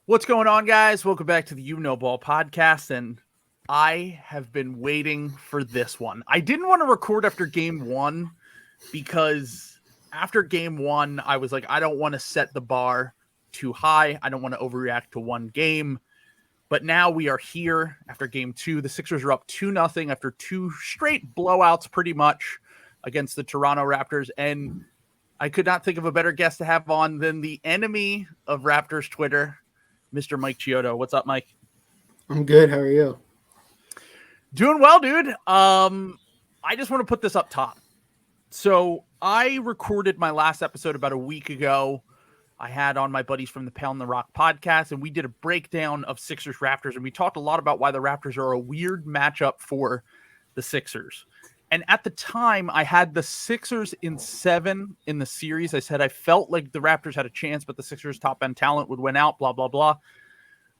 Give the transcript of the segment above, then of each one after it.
What's going on, guys? Welcome back to the You Know Ball podcast, and I have been waiting for this one. I didn't want to record after game one because after game one, I was like, I don't want to set the bar too high. I don't want to overreact to one game. But now we are here after game two. The Sixers are up 2-0 after two straight blowouts pretty much against the Toronto Raptors. And I could not think of a better guest to have on than the enemy of Raptors Twitter, Mr. Mike Chiodo. What's up, Mike? I'm good. How are you? Doing well, dude. I just want to put this up top. So I recorded my last episode about a week ago. I had on my buddies from the Pound the Rock podcast, and we did a breakdown of Sixers Raptors, and we talked a lot about why the Raptors are a weird matchup for the Sixers. And at the time, I had the Sixers in 7 in the series. I said I felt like the Raptors had a chance, but the Sixers' top-end talent would win out, blah, blah, blah.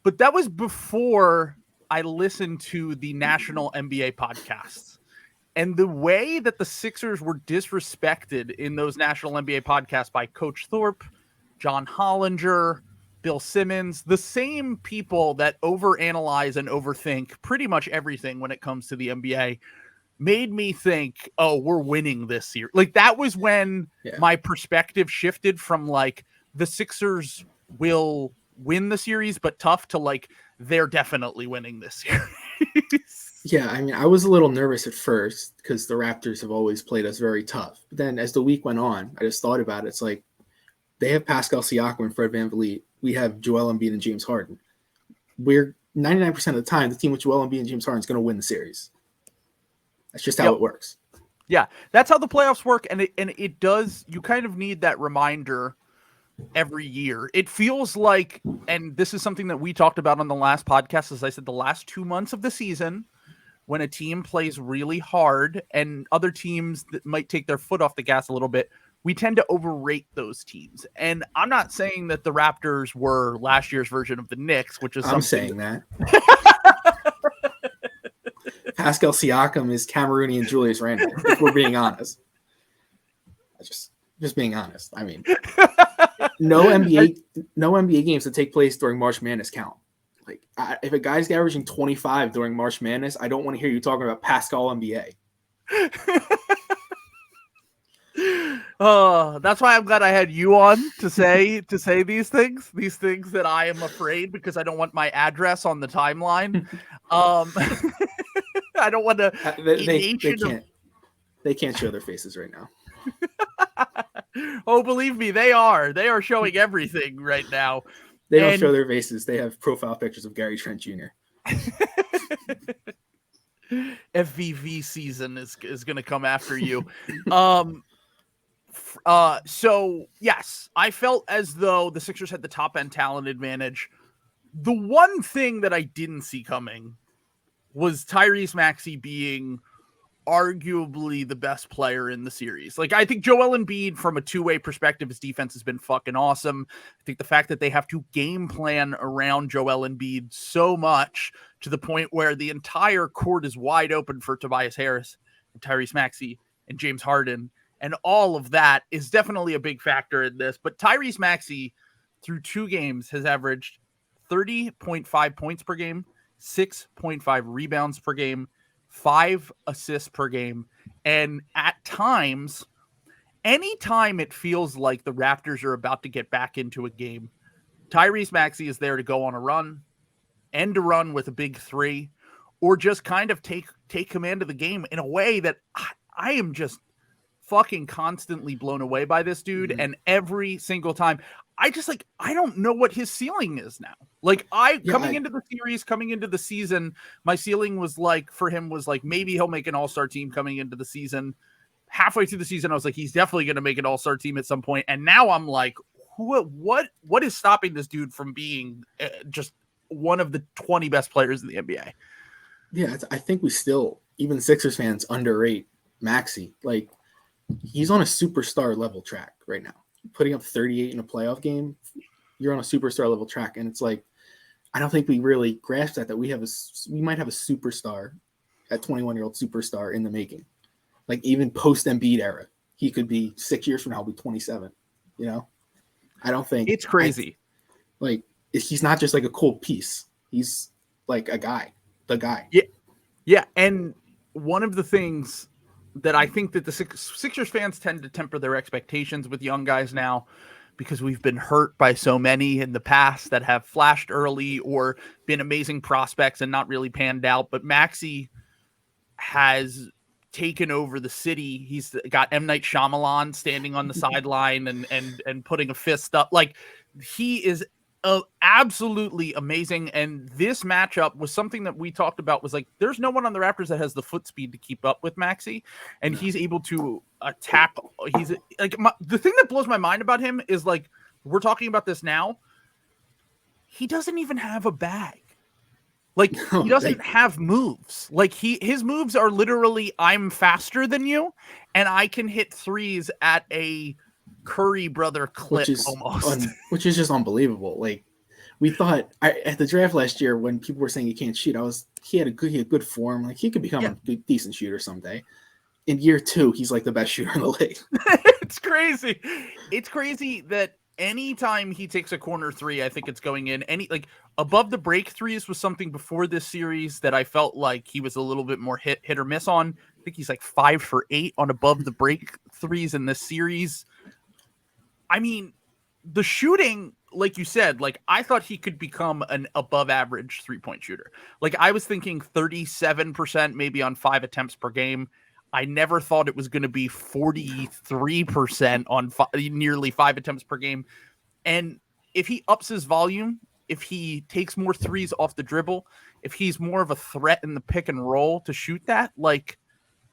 But that was before I listened to the national NBA podcasts. And the way that the Sixers were disrespected in those national NBA podcasts by Coach Thorpe, John Hollinger, Bill Simmons, the same people that overanalyze and overthink pretty much everything when it comes to the NBA, made me think, oh, we're winning this year. Like, that was when my perspective shifted from, like, the Sixers will win the series, but tough, to, like, they're definitely winning this series. Yeah, I mean, I was a little nervous at first because the Raptors have always played us very tough. But then as the week went on, I just thought about it. It's like, they have Pascal Siakam and Fred VanVleet. We have Joel Embiid and James Harden. We're 99% of the time, the team with Joel Embiid and James Harden is going to win the series. That's just how it works. Yeah, that's how the playoffs work, and it does. You kind of need that reminder every year. It feels like, and this is something that we talked about on the last podcast, as I said, the last 2 months of the season, when a team plays really hard and other teams that might take their foot off the gas a little bit, we tend to overrate those teams. And I'm not saying that the Raptors were last year's version of the Knicks, which is I'm saying that. Pascal Siakam is Cameroonian Julius Randle, if we're being honest. Just being honest. I mean, no NBA games that take place during March Madness count. Like, if a guy's averaging 25 during March Madness, I don't want to hear you talking about Pascal NBA. That's why I'm glad I had you on to say these things that I am afraid, because I don't want my address on the timeline. I don't want to. They can't show their faces right now. Oh, believe me, they are showing everything right now. They don't show their faces. They have profile pictures of Gary Trent Jr. FVV season is going to come after you. So yes, I felt as though the Sixers had the top end talent advantage. The one thing that I didn't see coming was Tyrese Maxey being arguably the best player in the series. Like, I think Joel Embiid, from a two-way perspective, his defense has been fucking awesome. I think the fact that they have to game plan around Joel Embiid so much to the point where the entire court is wide open for Tobias Harris and Tyrese Maxey and James Harden, and all of that is definitely a big factor in this. But Tyrese Maxey, through 2 games, has averaged 30.5 points per game, 6.5 rebounds per game, 5 assists per game. And at times, anytime it feels like the Raptors are about to get back into a game, Tyrese Maxey is there to go on a run, end a run with a big 3, or just kind of take command of the game in a way that I am just fucking constantly blown away by this dude. Mm-hmm. And every single time, I don't know what his ceiling is now. Like, coming into the season, my ceiling was like, for him, was like, maybe he'll make an all-star team coming into the season. Halfway through the season, I was like, he's definitely going to make an all-star team at some point. And now I'm like, what is stopping this dude from being just one of the 20 best players in the NBA? Yeah, I think we still, even Sixers fans, underrate Maxey. Like, he's on a superstar level track right now. Putting up 38 in a playoff game, you're on a superstar level track. And it's like, I don't think we really grasp that we might have a superstar, a 21-year-old superstar in the making. Like, even post Embiid era, he could be 6 years from now, he'll be 27. You know, I don't think it's crazy. Like, he's not just like a cool piece. He's like a guy, the guy. Yeah. And one of the things that I think that the Sixers fans tend to temper their expectations with young guys now, because we've been hurt by so many in the past that have flashed early or been amazing prospects and not really panned out. But Maxey has taken over the city. He's got M. Night Shyamalan standing on the sideline and putting a fist up. Like, he is absolutely amazing. And this matchup was something that we talked about, was like, there's no one on the Raptors that has the foot speed to keep up with Maxey, and he's able to attack. He's like, the thing that blows my mind about him is, like, we're talking about this now, he doesn't even have a bag. Like, he doesn't have moves. Like, his moves are literally, I'm faster than you, and I can hit threes at a Curry brother clip, which is just unbelievable. Like, we thought at the draft last year, when people were saying he can't shoot, he had good form. Like, he could become a decent shooter someday. In year 2, he's like the best shooter in the league. It's crazy. It's crazy that anytime he takes a corner three, I think it's going in. Like, above the break threes was something before this series that I felt like he was a little bit more hit or miss on. I think he's like 5 for 8 on above the break threes in this series. I mean, the shooting, like you said, like, I thought he could become an above average 3-point shooter. Like, I was thinking 37% maybe on 5 attempts per game. I never thought it was going to be 43% on nearly 5 attempts per game. And if he ups his volume, if he takes more threes off the dribble, if he's more of a threat in the pick and roll to shoot that, like,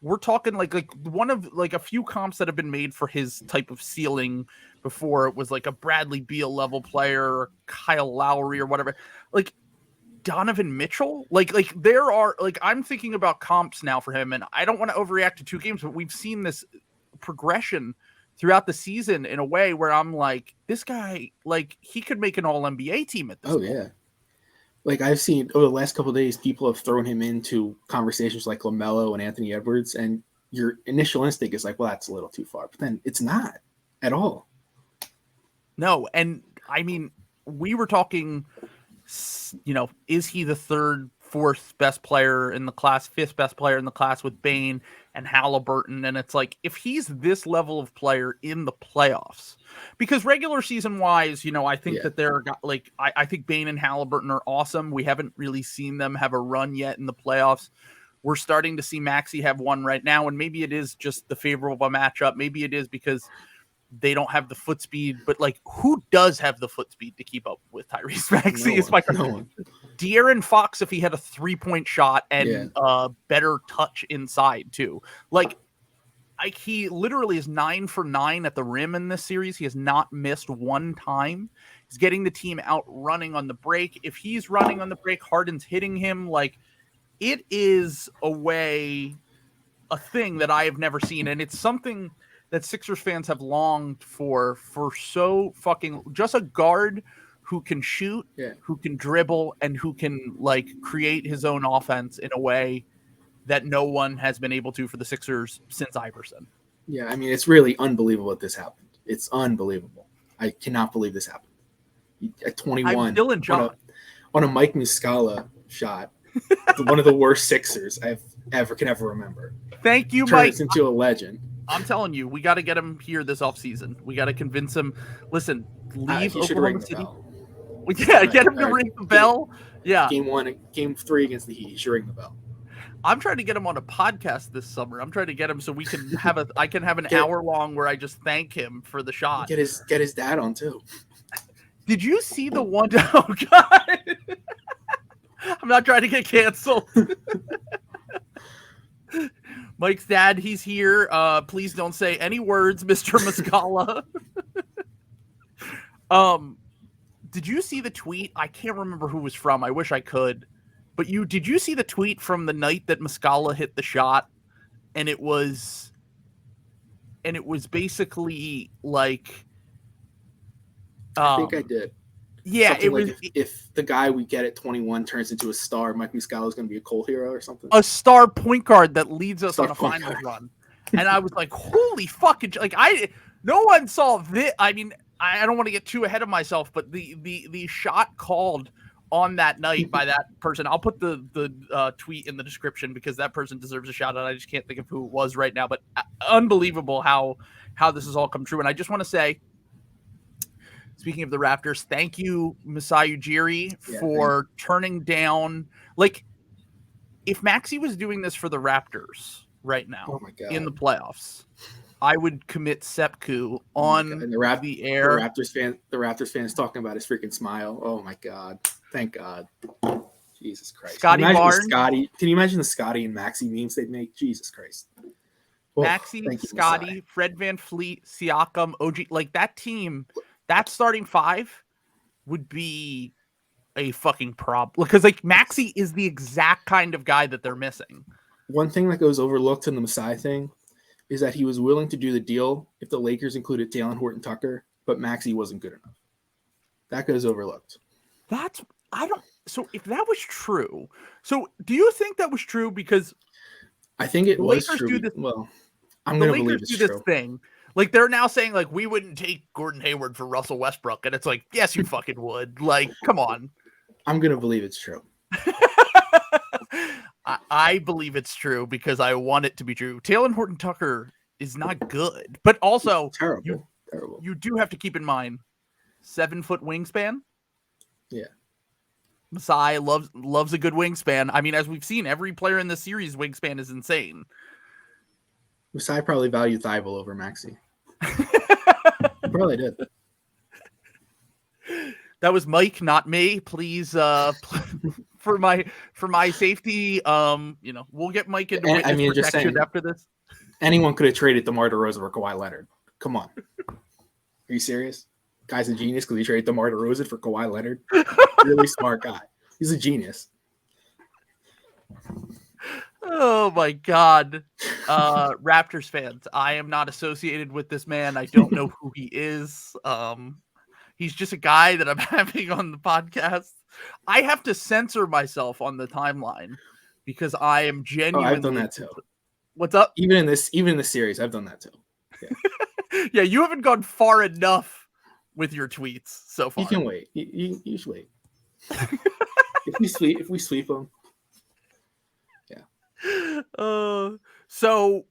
we're talking like one of like a few comps that have been made for his type of ceiling before. It was like a Bradley Beal level player, or Kyle Lowry or whatever. Like, Donovan Mitchell, like there are, like, I'm thinking about comps now for him, and I don't want to overreact to 2 games, but we've seen this progression throughout the season in a way where I'm like, this guy, like, he could make an all-NBA team at this point. Yeah. Like, I've seen over the last couple of days, people have thrown him into conversations like LaMelo and Anthony Edwards, and your initial instinct is like, well, that's a little too far, but then it's not at all. No, and I mean, we were talking, you know, is he the 3rd, 4th best player in the class, 5th best player in the class with Bane and Halliburton? And it's like, if he's this level of player in the playoffs, because regular season wise, you know, I think that they're like, I think Bane and Halliburton are awesome. We haven't really seen them have a run yet in the playoffs. We're starting to see Maxey have one right now, and maybe it is just the favorable matchup. Maybe it is because they don't have the foot speed, but like, who does have the foot speed to keep up with Tyrese Maxey? No one. De'Aaron Fox, if he had a 3-point shot and better touch inside too. Like, he literally is 9 for 9 at the rim in this series. He has not missed one time. He's getting the team out running on the break. If he's running on the break, Harden's hitting him. Like, it is a thing that I have never seen. And it's something that Sixers fans have longed for so fucking, just a guard who can shoot, who can dribble, and who can, like, create his own offense in a way that no one has been able to for the Sixers since Iverson. Yeah, I mean, it's really unbelievable that this happened. It's unbelievable. I cannot believe this happened. At 21, I'm still in shock. On a Mike Muscala shot, one of the worst Sixers I've ever remember. Thank you, Mike. Turns into a legend. I'm telling you, we got to get him here this offseason. We got to convince him. Listen, leave Oklahoma City. Yeah, get him to ring the bell. Yeah. Game 3 against the Heat. He should ring the bell. I'm trying to get him on a podcast this summer. I'm trying to get him so we can have I can have an hour long where I just thank him for the shot. Get his dad on too. Did you see the one? Oh God! I'm not trying to get canceled. Mike's dad, he's here. Please don't say any words, Mr. Muscala. Did you see the tweet? I can't remember who it was from. I wish I could. But did you see the tweet from the night that Muscala hit the shot? And it was basically like, I think I did. Yeah, something it was. Like if the guy we get at 21 turns into a star, Mike Muscala is going to be a cold hero or something. A star point guard that leads us on a finals run. And I was like, holy fucking! Like, no one saw this. I mean, I don't want to get too ahead of myself, but the shot called on that night by that person, I'll put the tweet in the description because that person deserves a shout out. I just can't think of who it was right now, but unbelievable how this has all come true. And I just want to say, speaking of the Raptors, thank you, Masai Ujiri, for turning down. Like, if Maxey was doing this for the Raptors right now in the playoffs, I would commit seppuku on the air. The Raptors fans talking about his freaking smile. Oh my God! Thank God. Jesus Christ. Scotty Barnes. Can you imagine the Scotty and Maxey memes they'd make? Jesus Christ. Maxey, Scotty, Fred VanVleet, Siakam, OG, like that team, that starting five would be a fucking problem because like Maxey is the exact kind of guy that they're missing. One thing that goes overlooked in the Masai thing is that he was willing to do the deal if the Lakers included Talen Horton-Tucker, but Maxey wasn't good enough. That goes overlooked. So if that was true, so do you think that was true? Because I think it was true. I'm going to believe it's true. This thing. Like, they're now saying, like, we wouldn't take Gordon Hayward for Russell Westbrook. And it's like, yes, you fucking would. Like, come on. I'm going to believe it's true. I believe it's true because I want it to be true. Talen Horton-Tucker is not good. But also, terrible. You do have to keep in mind, 7-foot wingspan. Yeah. Masai loves a good wingspan. I mean, as we've seen, every player in the series wingspan is insane. Masai probably valued Thibault over Maxey. Probably did. That was Mike, not me. Please, for my safety, we'll get Mike into witness protection after this. Anyone could have traded DeMar DeRozan for Kawhi Leonard. Come on. Are you serious? Guy's a genius because he traded DeMar DeRozan for Kawhi Leonard. Really smart guy. He's a genius. Oh my God. Raptors fans, I am not associated with this man. I don't know who he is. He's just a guy that I'm having on the podcast. I have to censor myself on the timeline because I am genuinely. Oh, I've done that too. What's up? Even in this series, I've done that too. Yeah, yeah, you haven't gone far enough with your tweets so far. You can wait. You should wait. if we sweep them. So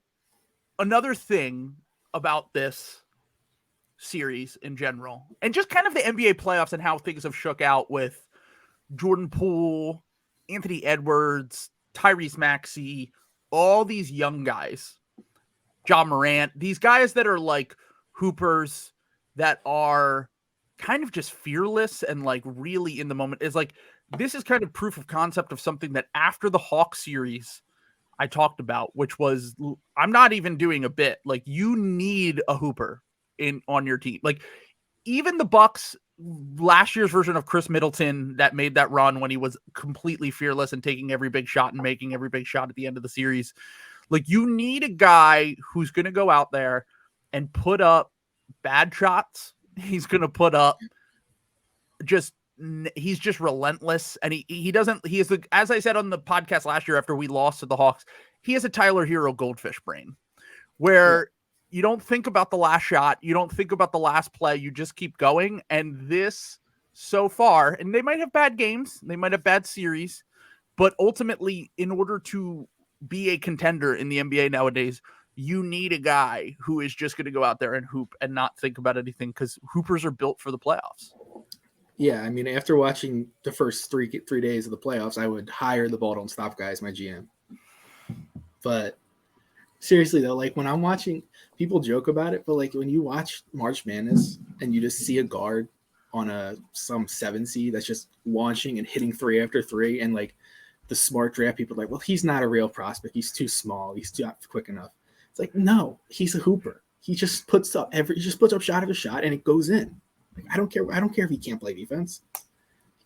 another thing about this series in general, and just kind of the NBA playoffs and how things have shook out with Jordan Poole, Anthony Edwards, Tyrese Maxey, all these young guys, Ja Morant, these guys that are like hoopers that are kind of just fearless and like really in the moment, is like, this is kind of proof of concept of something that after the Hawks series I talked about, which was, I'm not even doing a bit. Like, you need a hooper on your team. Like, even the Bucks last year's version of Chris Middleton that made that run when he was completely fearless and taking every big shot and making every big shot at the end of the series. Like, you need a guy who's going to go out there and put up bad shots. He's going to put up he's just relentless, and he is as I said on the podcast last year after we lost to the Hawks, he has a Tyler Hero goldfish brain where you don't think about the last shot, you don't think about the last play, you just keep going. And this so far, and they might have bad games, they might have bad series, but ultimately, in order to be a contender in the NBA nowadays, you need a guy who is just going to go out there and hoop and not think about anything, because hoopers are built for the playoffs. Yeah, I mean, after watching the first three days of the playoffs, I would hire the ball don't stop guy as my GM. But seriously, though, like when I'm watching, people joke about it, but like when you watch March Madness and you just see a guard on some 7 seed that's just launching and hitting 3 after 3, and like the smart draft people are like, well, he's not a real prospect. He's too small. He's not quick enough. It's like, no, he's a hooper. He just puts up shot after shot and it goes in. Like, I don't care if he can't play defense.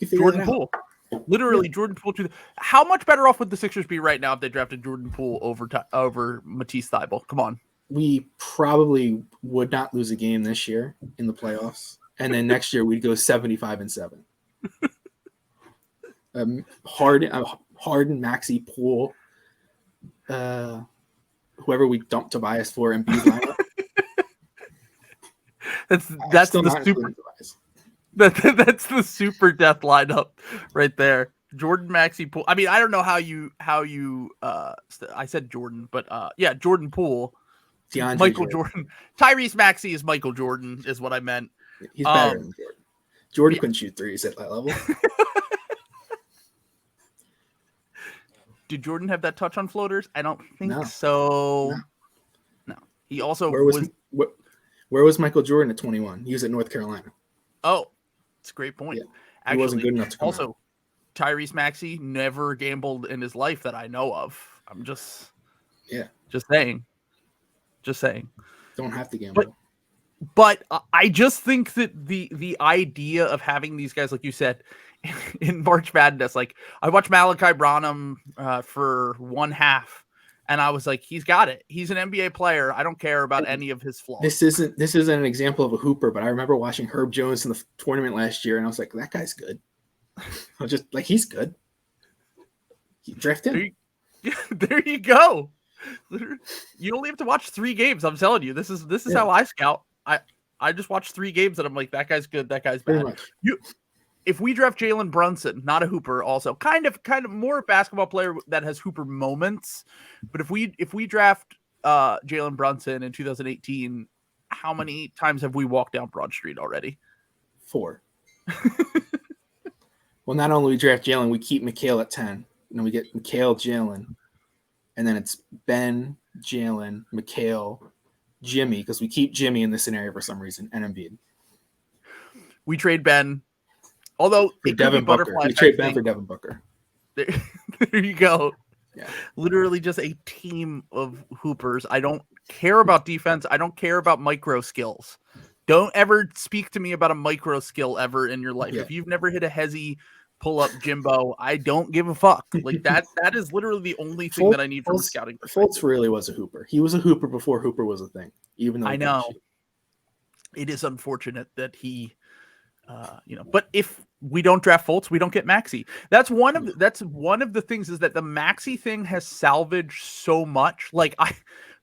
Jordan Poole. Literally, yeah. Jordan Poole. How much better off would the Sixers be right now if they drafted Jordan Poole over Matisse Thybulle? Come on. We probably would not lose a game this year in the playoffs. And then next year we'd go 75-7. Harden, Maxey, Poole, whoever we dump Tobias for, Embiid lineup. That's Still the not super including Tobias. that's the super death lineup right there. Jordan, Maxey, Poole. I mean, I don't know how you I said Jordan, but yeah, Jordan Poole, DeAndre Michael Jordan. Tyrese Maxey is Michael Jordan, is what I meant. He's better than Jordan. Jordan couldn't shoot threes at that level. Did Jordan have that touch on floaters? I don't think No. so. No. He also where was Michael Jordan at 21? He was at North Carolina. Oh, it's a great point. Yeah. He Actually, wasn't good enough to come also, out. Tyrese Maxey never gambled in his life that I know of. I'm just saying. Don't have to gamble. But I just think that the idea of having these guys, like you said, in March Madness, like I watched Malachi Branham for one half, and I was like, he's got it. He's an NBA player. I don't care about any of his flaws. This isn't an example of a hooper, but I remember watching Herb Jones in the tournament last year, and I was like, that guy's good. I was just like, he's good. Draft him. There you go. You only have to watch 3 games. I'm telling you, this is how I scout. I just watched 3 games and I'm like, that guy's good, that guy's bad. If we draft Jalen Brunson, not a hooper, also kind of more a basketball player that has hooper moments, but if we draft Jalen Brunson in 2018, how many times have we walked down Broad Street already? 4. Well, not only we draft Jalen, we keep McHale at 10. And then we get McHale, Jalen, and then it's Ben, Jalen, McHale, Jimmy, because we keep Jimmy in this scenario for some reason, and Embiid. We trade Ben, although for Devin Booker. We trade Ben for Devin Booker. There you go. Yeah. Literally just a team of hoopers. I don't care about defense. I don't care about micro skills. Don't ever speak to me about a micro skill ever in your life. Yeah. If you've never hit a hezzy pull up Jimbo, I don't give a fuck. Like that is literally the only thing that I need from a scouting perspective. Fultz really was a hooper. He was a hooper before hooper was a thing. Even though I know it is unfortunate that he, but if we don't draft Fultz, we don't get Maxey. That's one of the things is that the Maxey thing has salvaged so much. Like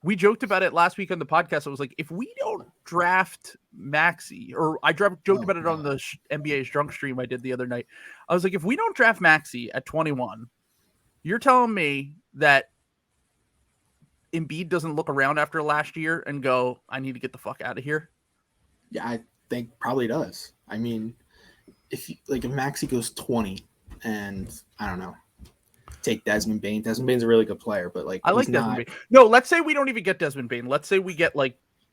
we joked about it last week on the podcast. I was like, if we don't draft Maxey, or I joked about it on the NBA's drunk stream I did the other night. I was like, if we don't draft Maxey at 21, you're telling me that Embiid doesn't look around after last year and go, I need to get the fuck out of here? Yeah, I think probably does. I mean, if Maxey goes 20 and I don't know, take Desmond Bane. Desmond Bane's a really good player, but I like Desmond Bane. No, let's say we don't even get Desmond Bane. Let's say we get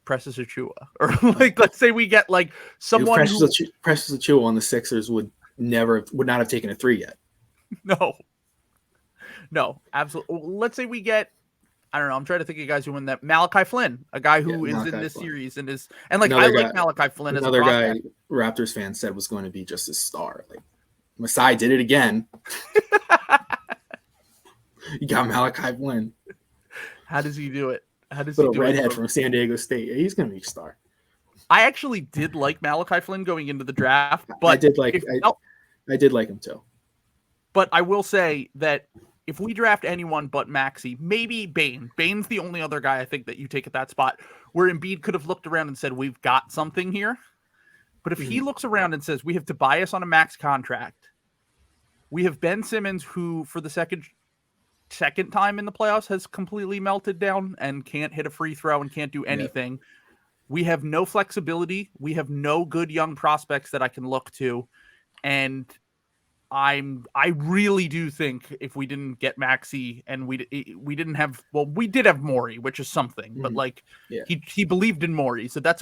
Precious Achiuwa, or let's say we get someone. Precious Achiuwa on the Sixers would not have taken a 3 yet. No, absolutely. Let's say we get. I don't know. I'm trying to think of guys who win that. Malachi Flynn, a guy who is in this series and I like Malachi Flynn as another a guy. Raptors fan said was going to be just a star. Masai did it again. You got Malachi Flynn. How does he do it? Little redhead from San Diego State. Yeah, he's going to be a star. I actually did like Malachi Flynn going into the draft, but I did like him too. But I will say that if we draft anyone but Maxey, maybe Bane. Bane's the only other guy I think that you take at that spot where Embiid could have looked around and said, we've got something here. But if he looks around and says, we have Tobias on a max contract, we have Ben Simmons, who for the second time in the playoffs has completely melted down and can't hit a free throw and can't do anything. Yep. We have no flexibility. We have no good young prospects that I can look to. And I really do think if we didn't get Maxey and we didn't have, we did have Morey, which is something, but he believed in Morey. So that's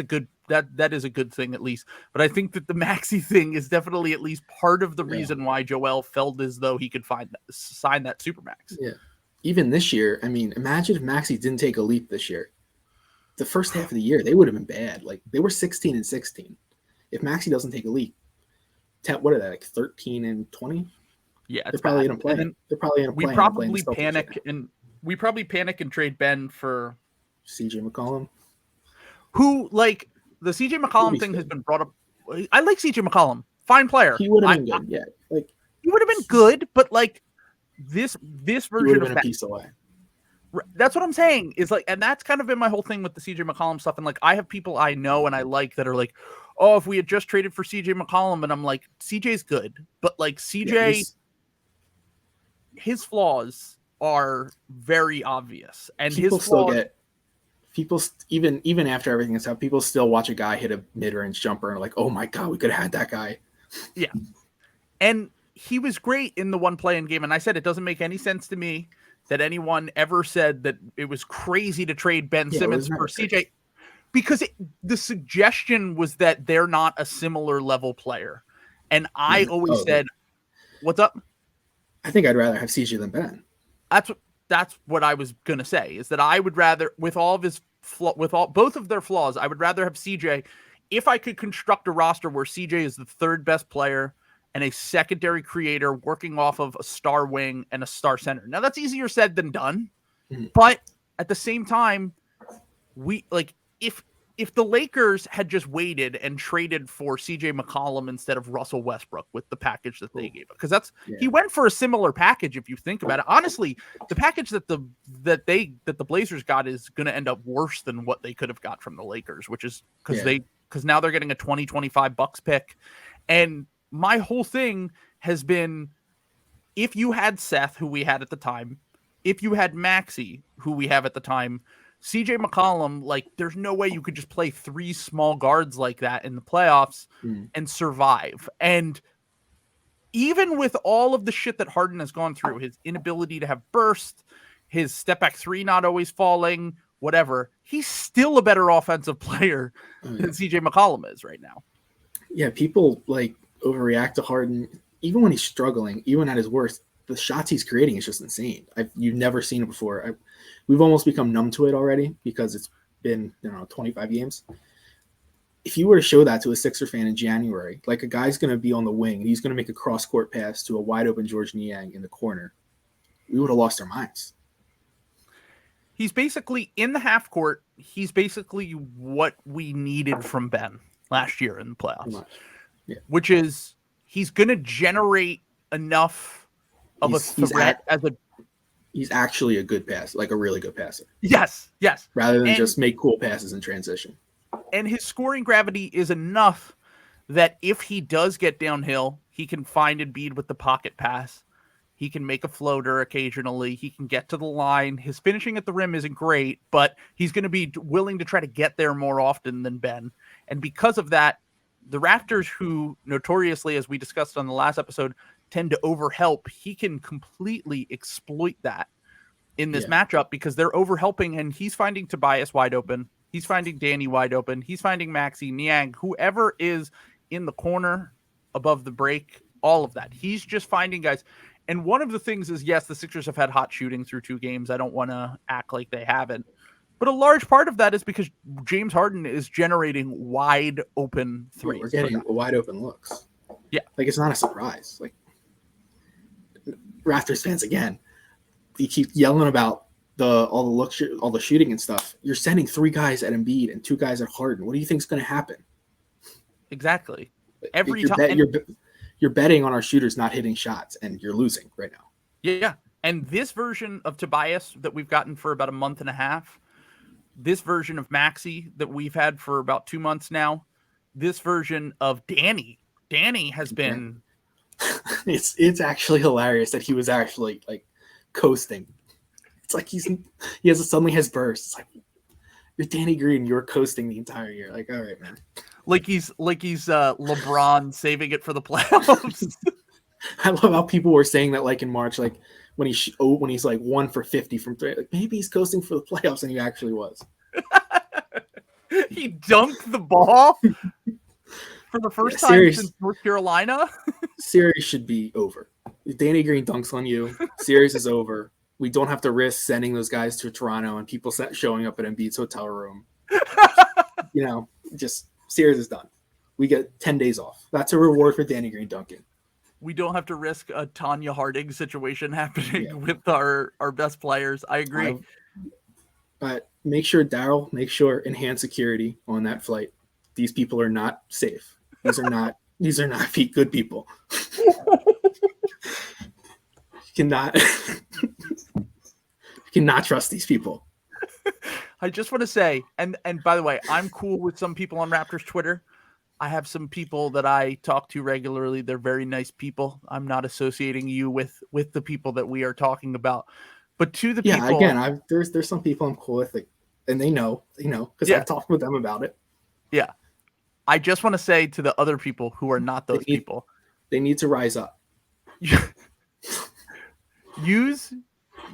that is a good thing at least. But I think that the Maxey thing is definitely at least part of the reason why Joel felt as though he could sign that Supermax. Yeah. Even this year, I mean, imagine if Maxey didn't take a leap this year. The first half of the year, they would have been bad. They were 16-16. If Maxey doesn't take a leap, what are they, 13-20? Yeah, they're probably in a play. They're probably in a play. We probably panic and trade Ben for CJ McCollum. Who the CJ McCollum thing has been brought up. I like CJ McCollum, fine player. He would have been good. Yeah, he would have been good, but this version of a piece away. That's what I'm saying is like, and that's kind of been my whole thing with the CJ McCollum stuff. And like, I have people I know and I like that are like, oh, if we had just traded for CJ McCollum, and I'm like, CJ's good, but like CJ, his flaws are very obvious, and people his still flaws, get people even after everything is out, people still watch a guy hit a mid-range jumper and are like, oh my god, we could have had that guy. Yeah, and he was great in the one play-in game. And I said it doesn't make any sense to me that anyone ever said that it was crazy to trade Ben Simmons for CJ, because the suggestion was that they're not a similar level player. And I always said, what's up? I think I'd rather have CJ than Ben. That's what I was going to say, is that I would rather, with all of his both of their flaws, I would rather have CJ if I could construct a roster where CJ is the third best player and a secondary creator working off of a star wing and a star center. Now that's easier said than done, but at the same time, we like, if the Lakers had just waited and traded for CJ McCollum instead of Russell Westbrook with the package that they gave, because he went for a similar package. If you think about it, honestly, the package that the Blazers got is going to end up worse than what they could have got from the Lakers, which is because now they're getting a 2025 Bucks pick. And my whole thing has been, if you had Seth, who we had at the time, if you had Maxey, who we have at the time, CJ McCollum, like, there's no way you could just play three small guards like that in the playoffs and survive. And even with all of the shit that Harden has gone through, his inability to have burst, his step back three not always falling, whatever, he's still a better offensive player than CJ McCollum is right now. Yeah, people like overreact to Harden, even when he's struggling, even at his worst. The shots he's creating is just insane. You've never seen it before. We've almost become numb to it already because it's been 25 games. If you were to show that to a Sixer fan in January, like a guy's going to be on the wing and he's going to make a cross-court pass to a wide-open George Niang in the corner, we would have lost our minds. He's basically in the half court. He's basically what we needed from Ben last year in the playoffs, which is he's going to generate enough of a threat he's actually a good passer, like a really good passer. Yes. Rather than just make cool passes in transition. And his scoring gravity is enough that if he does get downhill, he can find Embiid with the pocket pass. He can make a floater occasionally. He can get to the line. His finishing at the rim isn't great, but he's going to be willing to try to get there more often than Ben. And because of that, the Raptors, who notoriously, as we discussed on the last episode, tend to overhelp, he can completely exploit that in this matchup because they're overhelping, and he's finding Tobias wide open. He's finding Danny wide open. He's finding Maxey, Niang, whoever is in the corner above the break, all of that. He's just finding guys. And one of the things is, yes, the Sixers have had hot shooting through 2 games. I don't want to act like they haven't. But a large part of that is because James Harden is generating wide open threes. We're getting wide open looks. Yeah. Like, it's not a surprise. Like, Raptors fans, again, you keep yelling about all the shooting and stuff. You're sending 3 guys at Embiid and 2 guys at Harden. What do you think is going to happen? Exactly. Every time you're betting on our shooters not hitting shots, and you're losing right now. Yeah. And this version of Tobias that we've gotten for about a month and a half, this version of Maxey that we've had for about 2 months now, this version of Danny has been... It's actually hilarious that he was actually like coasting. It's like he suddenly has bursts. It's like, you're Danny Green, you're coasting the entire year. Like, all right, man. Like he's LeBron saving it for the playoffs. I love how people were saying that, like in March, like when he's like 1 for 50 from 3, like maybe he's coasting for the playoffs, and he actually was. He dunked the ball for the first time since North Carolina. Series should be over. If Danny Green dunks on you, series is over. We don't have to risk sending those guys to Toronto and people showing up at Embiid's hotel room. Just series is done. We get 10 days off. That's a reward for Danny Green dunking. We don't have to risk a Tanya Harding situation happening with our best players. I agree. But make sure enhance security on that flight. These people are not safe. These are not good people. You cannot trust these people. I just want to say, and by the way, I'm cool with some people on Raptors Twitter. I have some people that I talk to regularly. They're very nice people. I'm not associating you with the people that we are talking about. But to the people, again, there's some people I'm cool with, and they know, because I've talked with them about it. Yeah, I just want to say to the other people who are not those people, they need to rise up. Use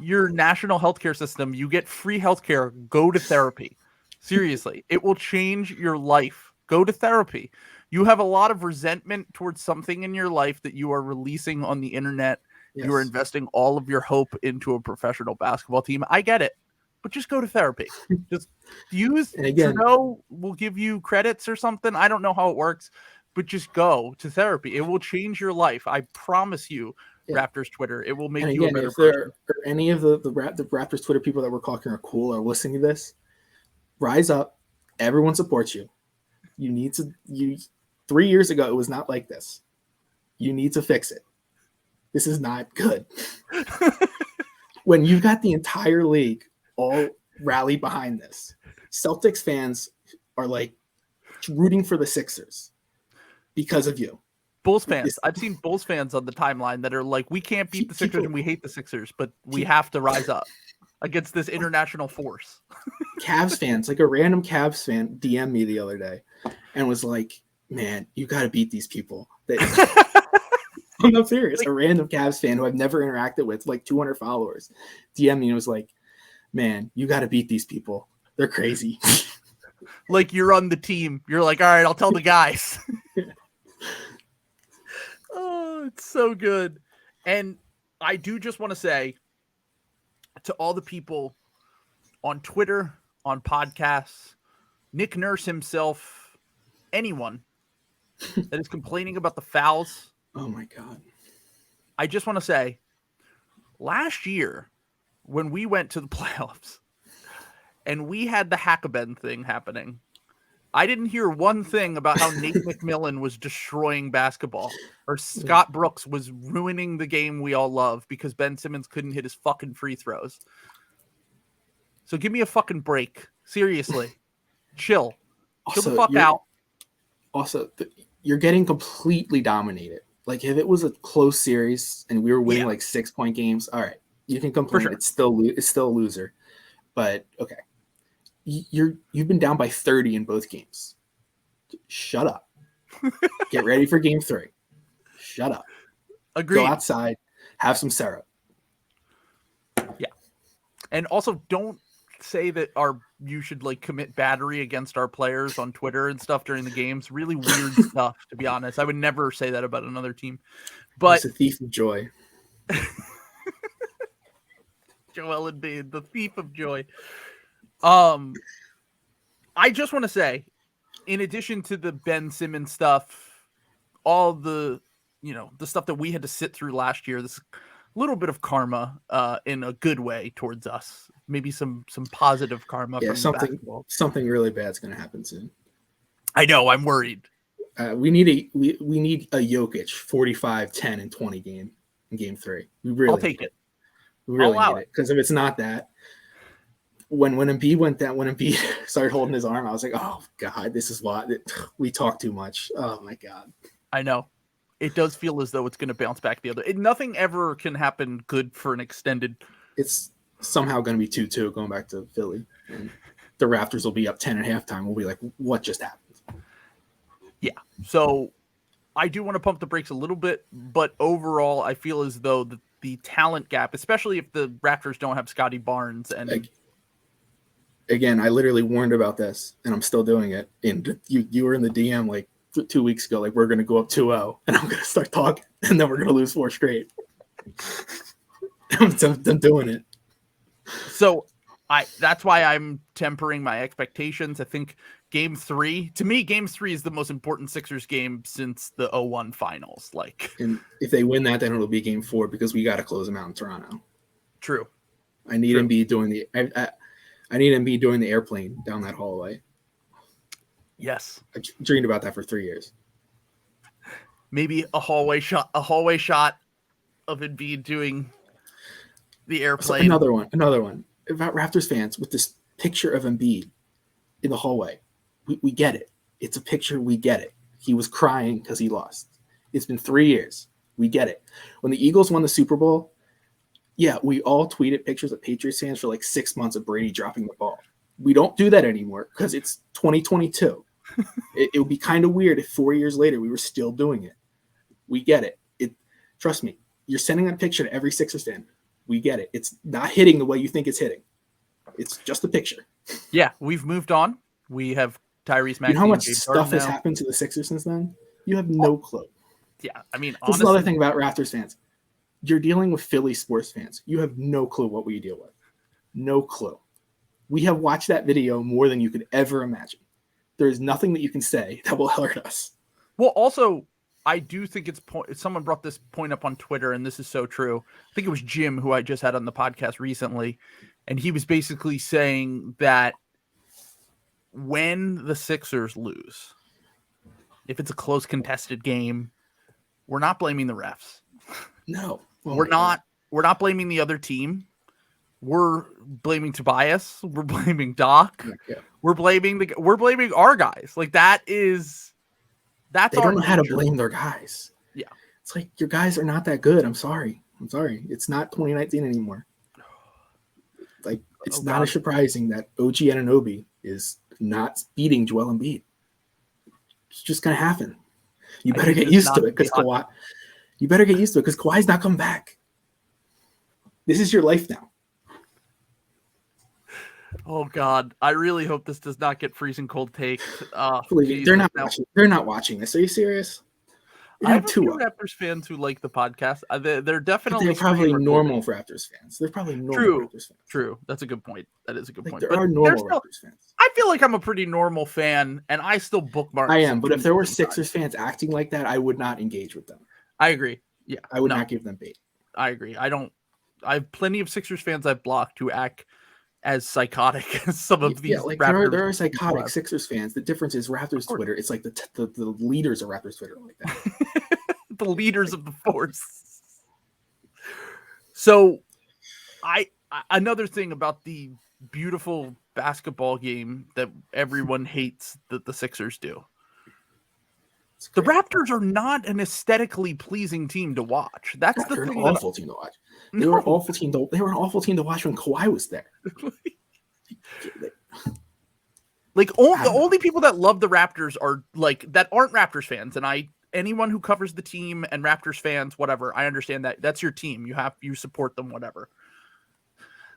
your national healthcare system. You get free healthcare. Go to therapy. Seriously, it will change your life. Go to therapy. You have a lot of resentment towards something in your life that you are releasing on the internet. Yes. You are investing all of your hope into a professional basketball team. I get it, but just go to therapy. Just use Trudeau will give you credits or something. I don't know how it works, but just go to therapy. It will change your life. I promise you. Yeah. Raptors Twitter. It will make you a better person. There are any of the Raptors Twitter people that we're talking are cool or listening to this, rise up. Everyone supports you. You need to. 3 years ago, it was not like this. You need to fix it. This is not good. When you got the entire league all rallied behind this, Celtics fans are like rooting for the Sixers because of you. Bulls fans. I've seen Bulls fans on the timeline that are like, we can't beat the Sixers and we hate the Sixers, but we have to rise up against this international force. Cavs fans, like a random Cavs fan DM'd me the other day and was like, man, you got to beat these people. I'm not serious. A random Cavs fan who I've never interacted with, like 200 followers, DM'd me and was like, man, you got to beat these people. They're crazy. Like you're on the team. You're like, all right, I'll tell the guys. Oh, it's so good. And I do just want to say to all the people on Twitter, on podcasts, Nick Nurse himself, anyone that is complaining about the fouls. Oh, my God. I just want to say, last year, when we went to the playoffs and we had the Hack-a-Ben thing happening, I didn't hear one thing about how Nate McMillan was destroying basketball or Scott Brooks was ruining the game we all love because Ben Simmons couldn't hit his fucking free throws. So give me a fucking break. Seriously. Chill. Chill the fuck out. Also, you're getting completely dominated. Like, if it was a close series and we were winning like 6-point games, all right, you can complain. Sure. It's still a loser. But, okay. You've been down by 30 in both games. Shut up. Get ready for game 3. Shut up. Agreed. Go outside. Have some syrup. Yeah. And also don't say that you should like commit battery against our players on Twitter and stuff during the games. Really weird stuff, to be honest. I would never say that about another team. But it's a thief of joy. Joel Embiid, the thief of joy. I just want to say, in addition to the Ben Simmons stuff, all the, the stuff that we had to sit through last year, this little bit of karma, in a good way towards us, maybe some positive karma. Yeah, from something really bad's going to happen soon. I know. I'm worried. We need a Jokic 45, 10, and 20 game in game 3. I'll take it. We really need it, because if it's not that, when Embiid went down, when Embiid started holding his arm, I was like, oh God, this is why we talk too much. Oh my God. I know. It does feel as though it's going to bounce back the other. Nothing ever can happen good for an extended. It's somehow going to be 2-2 going back to Philly. And the Raptors will be up 10 at halftime. We'll be like, what just happened? Yeah. So I do want to pump the brakes a little bit, but overall, I feel as though the talent gap, especially if the Raptors don't have Scotty Barnes and. Again, I literally warned about this, and I'm still doing it. And you were in the DM like 2 weeks ago, like, we're going to go up 2-0, and I'm going to start talking, and then we're going to lose 4 straight. I'm doing it. So that's why I'm tempering my expectations. I think game 3 is the most important Sixers game since the 0-1 finals. And if they win that, then it'll be game 4 because we got to close them out in Toronto. True. I need Embiid doing the airplane down that hallway. Yes. I've dreamed about that for 3 years. Maybe a hallway shot of Embiid doing the airplane. So another one. about Raptors fans with this picture of Embiid in the hallway. We get it. It's a picture. We get it. He was crying because he lost. It's been 3 years. We get it. When the Eagles won the Super Bowl, yeah, we all tweeted pictures of Patriots fans for like 6 months of Brady dropping the ball. We don't do that anymore because it's 2022. It would be kind of weird if 4 years later we were still doing it. We get it. Trust me, you're sending that picture to every Sixers fan. We get it. It's not hitting the way you think it's hitting. It's just a picture. Yeah, we've moved on. We have Tyrese Maxey. You know how much and stuff has now. happened to the Sixers since then? You have no clue. Yeah, I mean, This is another thing about Raptors fans. You're dealing with Philly sports fans. You have no clue what we deal with. No clue. We have watched that video more than you could ever imagine. There is nothing that you can say that will hurt us. Well, also, I do think someone brought this point up on Twitter, and this is so true. I think it was Jim, who I just had on the podcast recently, and he was basically saying that when the Sixers lose, if it's a close contested game, we're not blaming the refs. No. Oh We're not blaming the other team. We're blaming Tobias. We're blaming Doc. Yeah. We're blaming our guys. Like that's they don't know how to blame their guys. Yeah. It's like your guys are not that good. I'm sorry. It's not 2019 anymore. Like it's not as surprising that OG Anunoby is not beating Joel Embiid. It's just gonna happen. You better get used to it because Kawhi. You better get used to it because Kawhi's not coming back. This is your life now. Oh God, I really hope this does not get freezing cold take. They're not watching this. Are you serious? I have a few Raptors fans who like the podcast. They're definitely. They're probably normal Raptors fans. They're probably normal Raptors fans. True. That's a good point. That is a good point. There are normal Raptors fans. I feel like I'm a pretty normal fan, and I still bookmark. I am, but if there were Sixers fans acting like that, I would not engage with them. I agree. Yeah, I would not give them bait. I agree. I have plenty of Sixers fans I've blocked who act as psychotic as some of these. Yeah, like there are psychotic Sixers fans. The difference is Raptors Twitter. It's like the leaders of Raptors Twitter like that. The leaders of the force. So, another thing about the beautiful basketball game that everyone hates that the Sixers do. The Raptors are not an aesthetically pleasing team to watch. That's the thing. They're an awful team to watch. They were an awful team to watch when Kawhi was there. Like the only people that love the Raptors are like that aren't Raptors fans, and anyone who covers the team and Raptors fans, whatever, I understand that that's your team. You support them, whatever.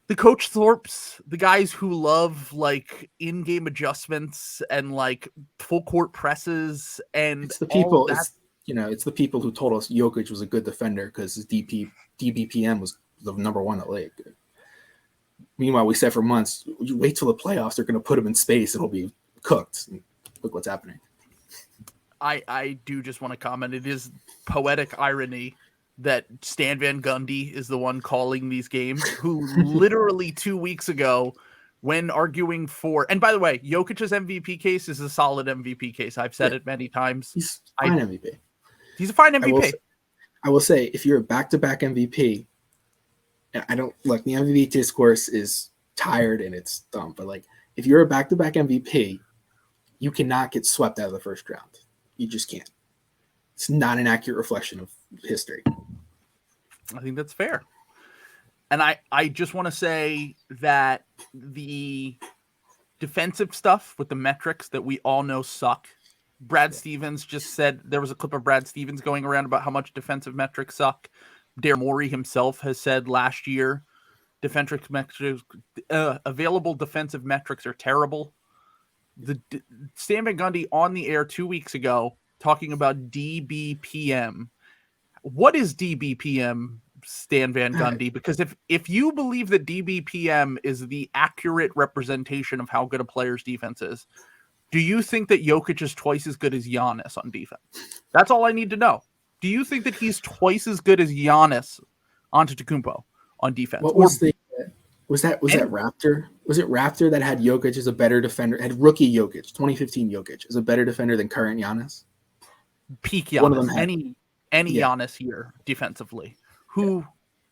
The Coach Thorpes, the guys who love like in-game adjustments and like full court presses, and it's the people. It's the people who told us Jokic was a good defender because his DBPM was the number one in the league. Meanwhile, we said for months, you wait till the playoffs, they're going to put him in space, it'll be cooked. And look what's happening. I do just want to comment. It is poetic irony that Stan Van Gundy is the one calling these games, who literally 2 weeks ago, when arguing for, and by the way, Jokic's MVP case is a solid MVP case. I've said it many times. He's fine MVP. He's a fine MVP. I will say, if you're a back-to-back MVP, the MVP discourse is tired and it's dumb, but like if you're a back-to-back MVP, you cannot get swept out of the first round. You just can't. It's not an accurate reflection of history. I think that's fair. And I just want to say that the defensive stuff with the metrics that we all know suck. Brad Stevens just said, there was a clip of Brad Stevens going around about how much defensive metrics suck. Daryl Morey himself has said last year, available defensive metrics are terrible. Stan Van Gundy on the air 2 weeks ago talking about DBPM. What is DBPM, Stan Van Gundy? Because if you believe that DBPM is the accurate representation of how good a player's defense is, do you think that Jokic is twice as good as Giannis on defense? That's all I need to know. Do you think that he's twice as good as Giannis Antetokounmpo on defense? What was was that Raptor? Was it Raptor that had Jokic as a better defender? Had rookie Jokic, 2015 Jokic, as a better defender than current Giannis? Peak Giannis, any Giannis here defensively, who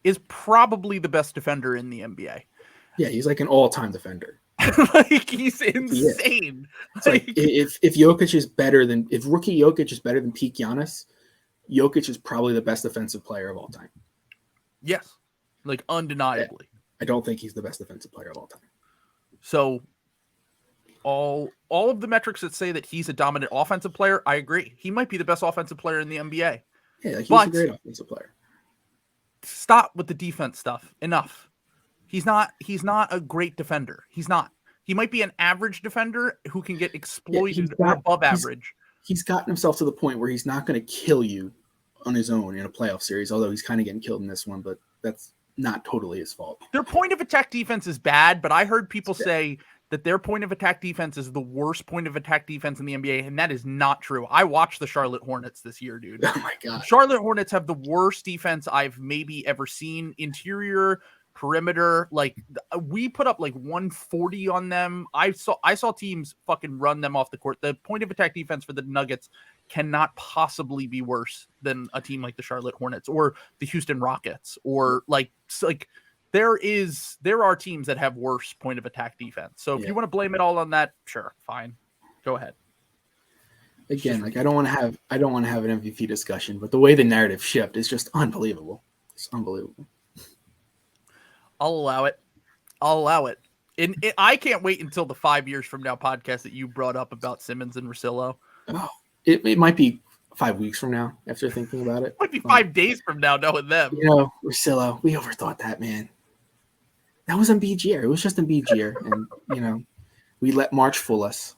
is probably the best defender in the NBA. Yeah, he's like an all-time defender. Like he's insane. It's like if Jokic is better than if rookie Jokic is better than peak Giannis, Jokic is probably the best defensive player of all time. Yes, like undeniably. I don't think he's the best defensive player of all time. So all of the metrics that say that he's a dominant offensive player, I agree. He might be the best offensive player in the NBA. Yeah, he's a great offensive player. Stop with the defense stuff. Enough. He's not a great defender. He's not. He might be an average defender who can get exploited or above average. He's gotten himself to the point where he's not going to kill you on his own in a playoff series, although he's kind of getting killed in this one, but that's not totally his fault. Their point of attack defense is bad, but I heard people say that their point of attack defense is the worst point of attack defense in the NBA, and that is not true. I watched the Charlotte Hornets this year, dude. Oh my God. Charlotte Hornets have the worst defense I've maybe ever seen. Interior, perimeter, like we put up like 140 on them. I saw teams fucking run them off the court. The point of attack defense for the Nuggets cannot possibly be worse than a team like the Charlotte Hornets or the Houston Rockets or like there are teams that have worse point of attack defense. So if you want to blame it all on that, sure, fine. Go ahead. Again, like I don't want to have an MVP discussion, but the way the narrative shift is just unbelievable. It's unbelievable. I'll allow it. And I can't wait until the 5 years from now podcast that you brought up about Simmons and Russillo. Oh, it might be 5 weeks from now after thinking about it. It might be 5 days from now knowing them. You know, Russillo, we overthought that, man. That was Embiid's year. It was just Embiid's year. And, you know, we let March fool us.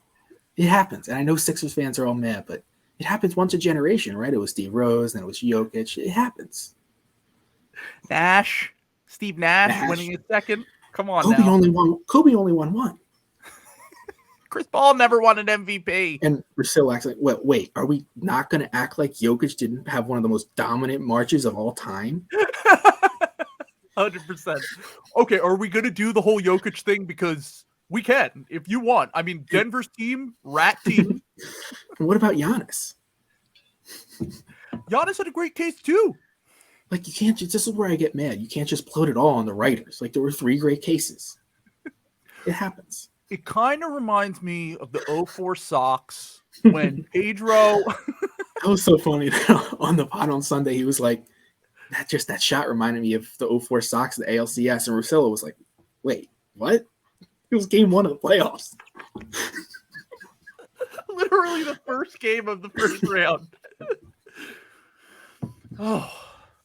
It happens. And I know Sixers fans are all mad, but it happens once a generation, right? It was Steve Rose, then it was Jokic. It happens. Steve Nash winning his second. Come on, Kobe only won one. Chris Paul never won an MVP. And Russillo acts like, wait, are we not going to act like Jokic didn't have one of the most dominant marches of all time? 100%. Okay, are we going to do the whole Jokic thing? Because we can, if you want. I mean, Denver's team, rat team. And what about Giannis? Giannis had a great case too. Like, you can't just, this is where I get mad. You can't just put it all on the writers. Like, there were 3 great cases. It happens. It kind of reminds me of the 04 Sox when Pedro. That was so funny. On the pod on Sunday, he was like, that shot reminded me of the 04 Sox, the ALCS. And Russillo was like, wait, what? It was game 1 of the playoffs. Literally the first game of the first round. Oh.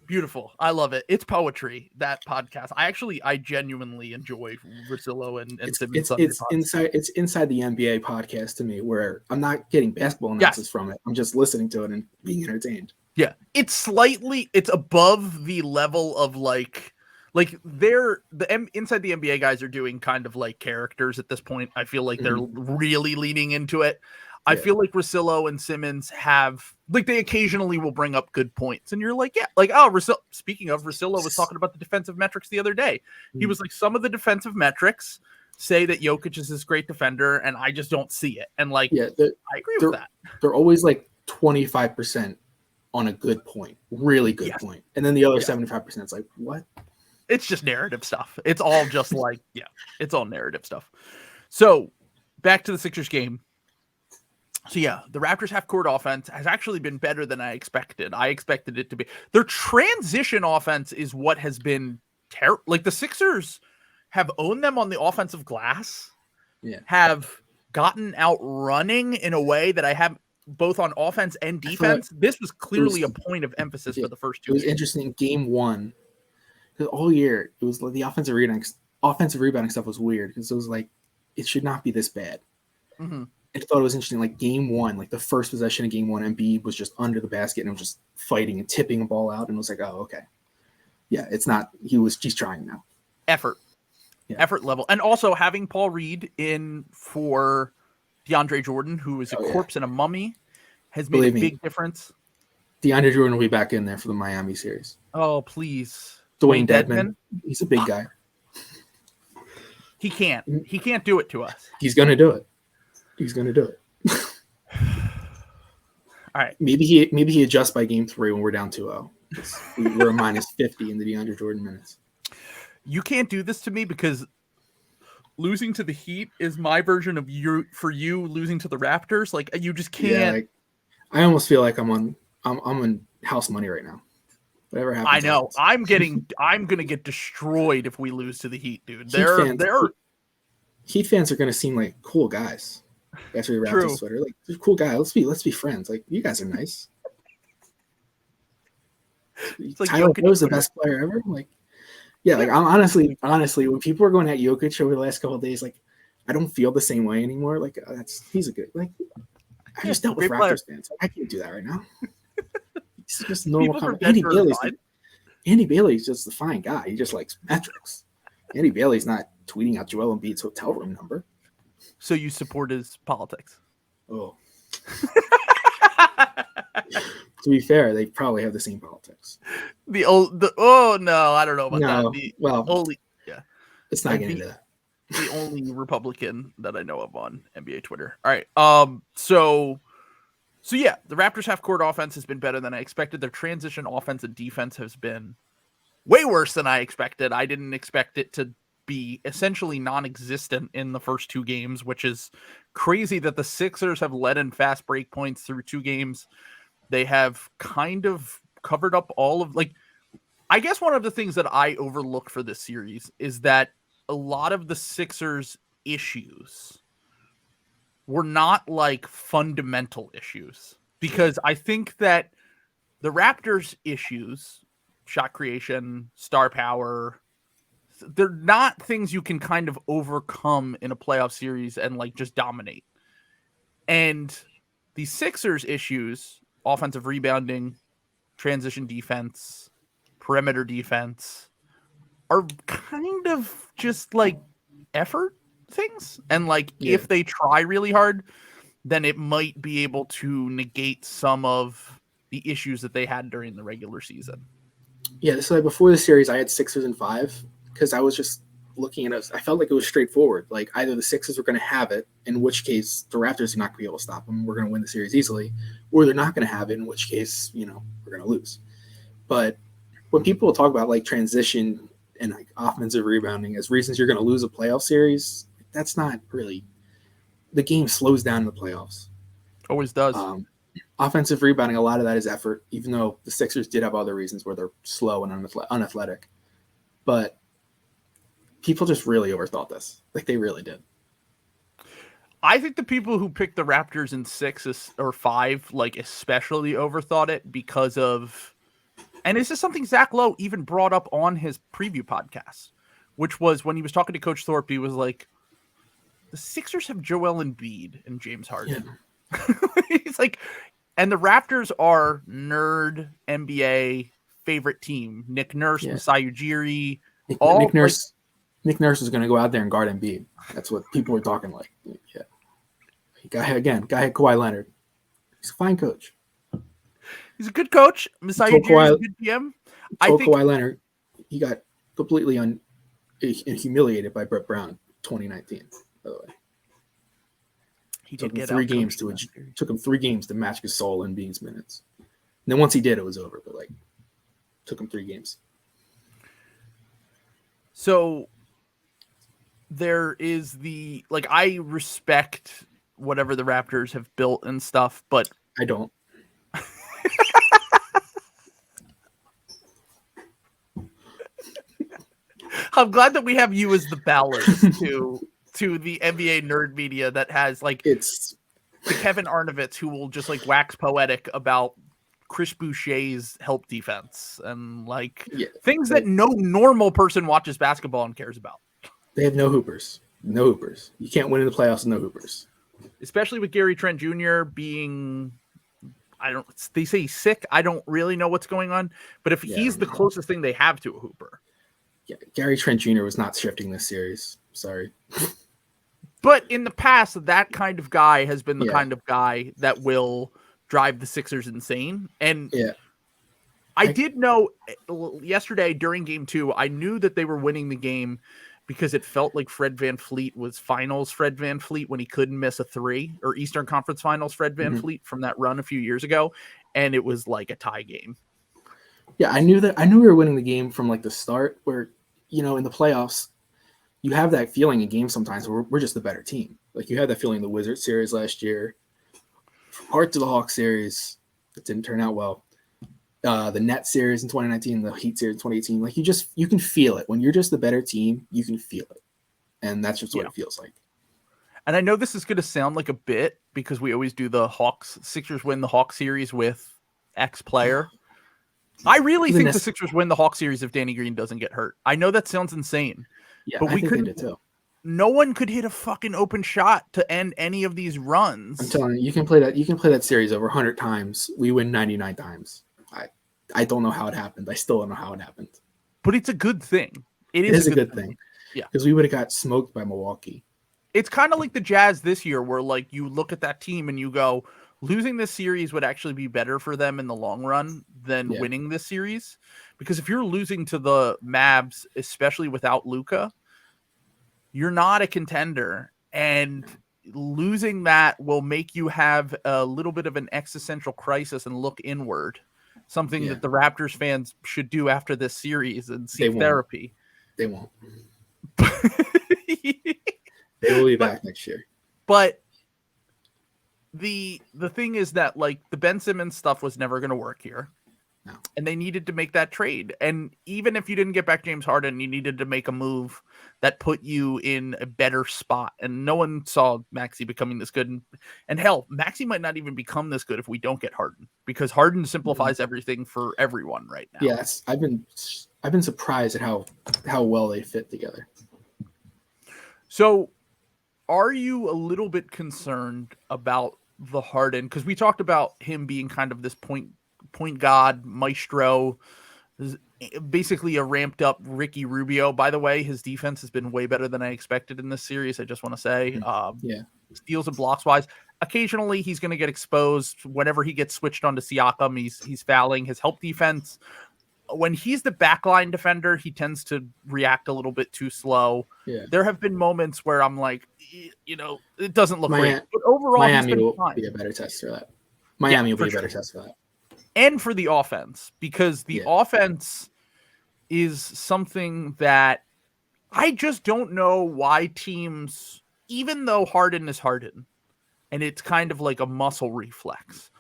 Beautiful. I love it. It's poetry, that podcast. I genuinely enjoy Russillo and Simmons. It's inside the NBA podcast to me, where I'm not getting basketball analysis from it. I'm just listening to it and being entertained. Yeah. It's above the level of like inside the NBA guys are doing kind of like characters at this point. I feel like they're really leaning into it. I feel like Russillo and Simmons have, like, they occasionally will bring up good points. And you're like, yeah, like, speaking of, Russillo was talking about the defensive metrics the other day. He was like, some of the defensive metrics say that Jokic is this great defender, and I just don't see it. And, like, I agree with that. They're always like 25% on a good point, really good point. And then the other 75% is like, what? It's just narrative stuff. It's all just like, it's all narrative stuff. So, back to the Sixers game. So, the Raptors half-court offense has actually been better than I expected. I expected it to be. Their transition offense is what has been terrible. Like, the Sixers have owned them on the offensive glass, have gotten out running in a way that I have both on offense and defense. This was clearly a point of emphasis for the first 2 games. It was games. interesting. Game 1, because all year, it was like the offensive rebounding stuff was weird because it was like, it should not be this bad. Mm-hmm. I thought it was interesting, like game 1, like the first possession of game 1, Embiid was just under the basket and was just fighting and tipping a ball out, and it was like, oh, okay. Yeah, it's not, he's trying now. Effort level. And also having Paul Reed in for DeAndre Jordan, who is a corpse and a mummy, has made a big difference. DeAndre Jordan will be back in there for the Miami series. Oh, please. Dwayne Dedman. He's a big guy. He can't do it to us. He's going to do it. All right. Maybe he adjusts by game 3 when we're down 2-0. We're a minus 50 in the DeAndre Jordan minutes. You can't do this to me because losing to the Heat is my version of you losing to the Raptors. Like you just can't. Yeah, like, I almost feel like I'm on house money right now. Whatever happens. I know. Happens. I'm gonna get destroyed if we lose to the Heat, dude. Heat fans are gonna seem like cool guys. After your Raptors sweater, like they're cool guy. Let's be friends. Like you guys are nice. Like Tyler Rose the best player ever. Like, yeah, like I'm honestly, when people are going at Jokic over the last couple of days, like I don't feel the same way anymore. Like he's a good like. I just dealt with Raptors fans. I can't do that right now. It's just normal conversation. Andy Bailey's just a fine guy. He just likes metrics. Andy Bailey's not tweeting out Joel Embiid's hotel room number. So you support his politics? Oh. To be fair, they probably have the same politics. Oh no, I don't know about that. Let's not get into that. The only Republican that I know of on NBA Twitter. All right. So yeah, the Raptors half-court offense has been better than I expected. Their transition offense and defense has been way worse than I expected. I didn't expect it to be essentially non-existent in the first two games, which is crazy that the Sixers have led in fast break points through two games. They have kind of covered up all of I guess one of the things that I overlook for this series is that a lot of the Sixers issues were not like fundamental issues, because I think that the Raptors issues, shot creation, star power, they're not things you can kind of overcome in a playoff series and like just dominate. And the Sixers issues, offensive rebounding, transition defense, perimeter defense, are kind of just like effort things. And if they try really hard, then it might be able to negate some of the issues that they had during the regular season. Yeah, so before the series, I had Sixers in 5 because I was just looking at us. I felt like it was straightforward. Like either the Sixers were going to have it, in which case the Raptors are not going to be able to stop them. We're going to win the series easily, or they're not going to have it, in which case, we're going to lose. But when people talk about like transition and like offensive rebounding as reasons you're going to lose a playoff series, that's not really. The game slows down in the playoffs. Always does. Offensive rebounding, a lot of that is effort, even though the Sixers did have other reasons where they're slow and unathletic. But people just really overthought this. Like they really did. I think the people who picked the Raptors in 6 or 5, like especially overthought it because of, and this is something Zach Lowe even brought up on his preview podcast, which was when he was talking to Coach Thorpe, he was like, the Sixers have Joel Embiid and James Harden. Yeah. He's like, and the Raptors are nerd NBA favorite team. Nick Nurse, Masai Ujiri. Nick Nurse is going to go out there and guard Embiid. That's what people were talking like. Yeah. Guy had Kawhi Leonard. He's a fine coach. He's a good coach. Masai Ujiri is a good GM. I think Kawhi Leonard, he got completely humiliated by Brett Brown in 2019, by the way. Took him 3 games to match Gasol in Embiid's minutes. And then once he did, it was over. But took him 3 games. So there is I respect whatever the Raptors have built and stuff, but I don't. I'm glad that we have you as the ballast to the NBA nerd media that has it's the Kevin Arnovitz who will just wax poetic about Chris Boucher's help defense and things that no normal person watches basketball and cares about. They have no hoopers. No hoopers. You can't win in the playoffs with no hoopers. Especially with Gary Trent Jr. being, they say he's sick. I don't really know what's going on, but if he's the closest thing they have to a hooper. Yeah, Gary Trent Jr. was not shifting this series. Sorry. But in the past, that kind of guy has been the kind of guy that will drive the Sixers insane. And I did know yesterday during game 2, I knew that they were winning the game because it felt like Fred VanVleet was finals Fred VanVleet when he couldn't miss a 3, or Eastern Conference Finals Fred VanVleet from that run a few years ago. And it was like a tie game. Yeah, I knew we were winning the game from the start where, in the playoffs, you have that feeling in games sometimes where we're just the better team. Like you had that feeling in the Wizards series last year, from Hart to the Hawks series. It didn't turn out well. The Nets series in 2019, the Heat series in 2018. Like you can feel it when you're just the better team. You can feel it, and that's just what it feels like. And I know this is going to sound like a bit because we always do the Sixers win the Hawks series with X player. I really think the Sixers win the Hawks series if Danny Green doesn't get hurt. I know that sounds insane. Yeah, but I think they did too. No one could hit a fucking open shot to end any of these runs. I'm telling you, you can play that series over 100 times. We win 99 times. I don't know how it happened. I still don't know how it happened. But it's a good thing. It is a good thing. Yeah. Because we would have got smoked by Milwaukee. It's kind of like the Jazz this year where like you look at that team and you go, losing this series would actually be better for them in the long run than winning this series. Because if you're losing to the Mavs, especially without Luka, you're not a contender. And losing that will make you have a little bit of an existential crisis and look inward. Something that the Raptors fans should do after this series and seek therapy. They won't. They will be back next year. But the thing is that like the Ben Simmons stuff was never going to work here. No. And they needed to make that trade. And even if you didn't get back James Harden, you needed to make a move that put you in a better spot. And no one saw Maxey becoming this good. And hell, Maxey might not even become this good if we don't get Harden, because Harden simplifies everything for everyone right now. Yes, I've been surprised at how well they fit together. So are you a little bit concerned about the Harden? Because we talked about him being kind of this point guard maestro, basically a ramped up Ricky Rubio. By the way, his defense has been way better than I expected in this series. I just want to say, steals and blocks wise, occasionally he's going to get exposed. Whenever he gets switched onto Siakam, he's fouling. His help defense, when he's the backline defender, he tends to react a little bit too slow. Yeah. There have been moments where I'm like, it doesn't look great. But overall, Miami will be a better test for that. Miami will be a better test for that. And for the offense, because the offense is something that I just don't know why teams, even though Harden is Harden, and it's kind of like a muscle reflex,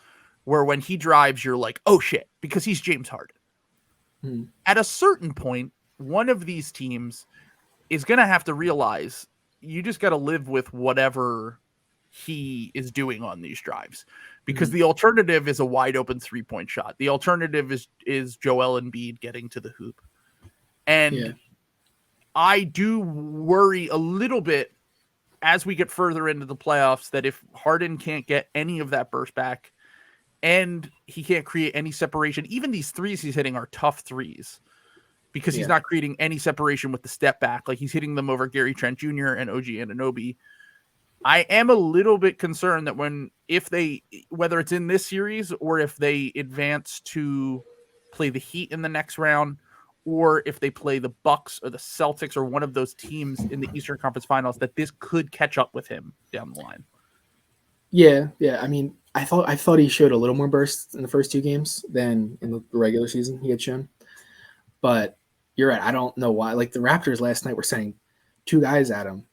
where when he drives, you're like, oh shit, because he's James Harden. At a certain point, one of these teams is going to have to realize you just got to live with whatever he is doing on these drives, because the alternative is a wide open 3-point shot. The alternative is Joel Embiid getting to the hoop. And I do worry a little bit as we get further into the playoffs that if Harden can't get any of that burst back and he can't create any separation, even these threes he's hitting are tough threes because he's not creating any separation with the step back. Like he's hitting them over Gary Trent Jr. and OG Anunoby. I am a little bit concerned that whether it's in this series or if they advance to play the Heat in the next round, or if they play the Bucks or the Celtics or one of those teams in the Eastern Conference Finals, that this could catch up with him down the line. Yeah. I mean, I thought he showed a little more burst in the first two games than in the regular season he had shown. But you're right. I don't know why. Like the Raptors last night were sending two guys at him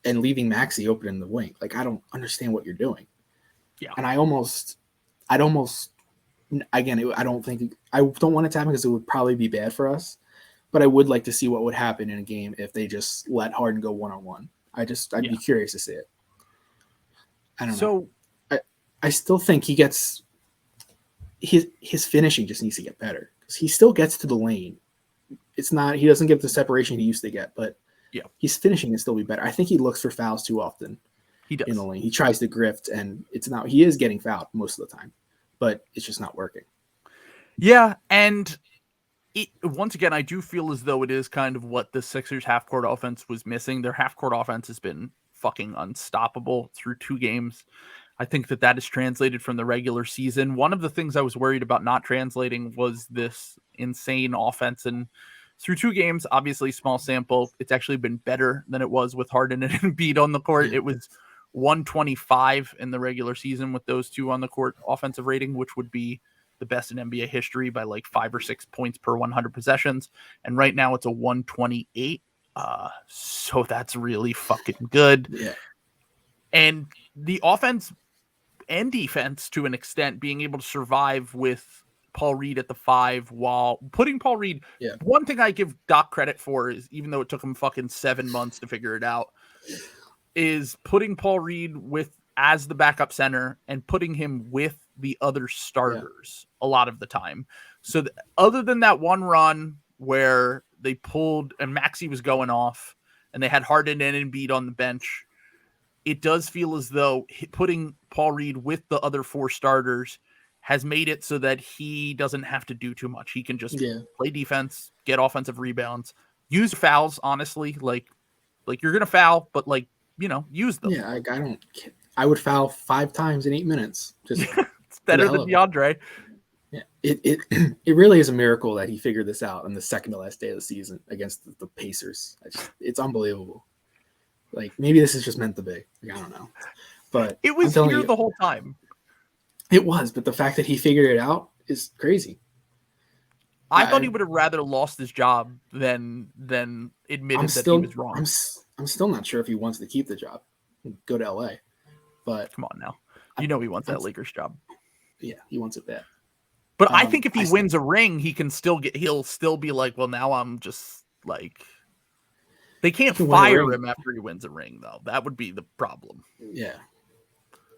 and leaving Maxey open in the wing. Like, I don't understand what you're doing. Yeah. And I don't want it to happen because it would probably be bad for us, but I would like to see what would happen in a game if they just let Harden go one-on-one. I'd be curious to see it. I don't know. I still think he gets his finishing just needs to get better because he still gets to the lane. He doesn't get the separation he used to get, but his finishing can still be better. I think he looks for fouls too often. He does. In the lane. He tries to grift, and he is getting fouled most of the time, but it's just not working. Yeah, and once again, I do feel as though it is kind of what the Sixers half-court offense was missing. Their half-court offense has been fucking unstoppable through 2 games. I think that is translated from the regular season. One of the things I was worried about not translating was this insane offense, and through 2 games, obviously small sample, it's actually been better than it was with Harden and Embiid on the court. It was 125 in the regular season with those two on the court offensive rating, which would be the best in NBA history by like 5 or 6 points per 100 possessions. And right now it's a 128. So that's really fucking good. Yeah. And the offense and defense, to an extent, being able to survive with Paul Reed at the 5 while putting Paul Reed. Yeah. One thing I give Doc credit for is, even though it took him fucking 7 months to figure it out, is putting Paul Reed as the backup center and putting him with the other starters a lot of the time. So other than that one run where they pulled and Maxey was going off and they had Harden and Embiid on the bench, it does feel as though putting Paul Reed with the other 4 starters has made it so that he doesn't have to do too much. He can just play defense, get offensive rebounds, use fouls, honestly. Like you're going to foul, but use them. Yeah, I would foul 5 times in 8 minutes. Just it's better than DeAndre. Yeah, it really is a miracle that he figured this out on the second to last day of the season against the Pacers. It's unbelievable. Like, maybe this is just meant to be. Like, I don't know. But it was here the whole time. It was, but the fact that he figured it out is crazy. I thought he would have rather lost his job than admitted that he was wrong. I'm still not sure if he wants to keep the job. Go to LA. But come on now. You know he wants that Lakers job. Yeah, he wants it bad. But I think if he wins a ring, he'll still be like, well, now I'm just like, they can't fire him after he wins a ring, though. That would be the problem. Yeah.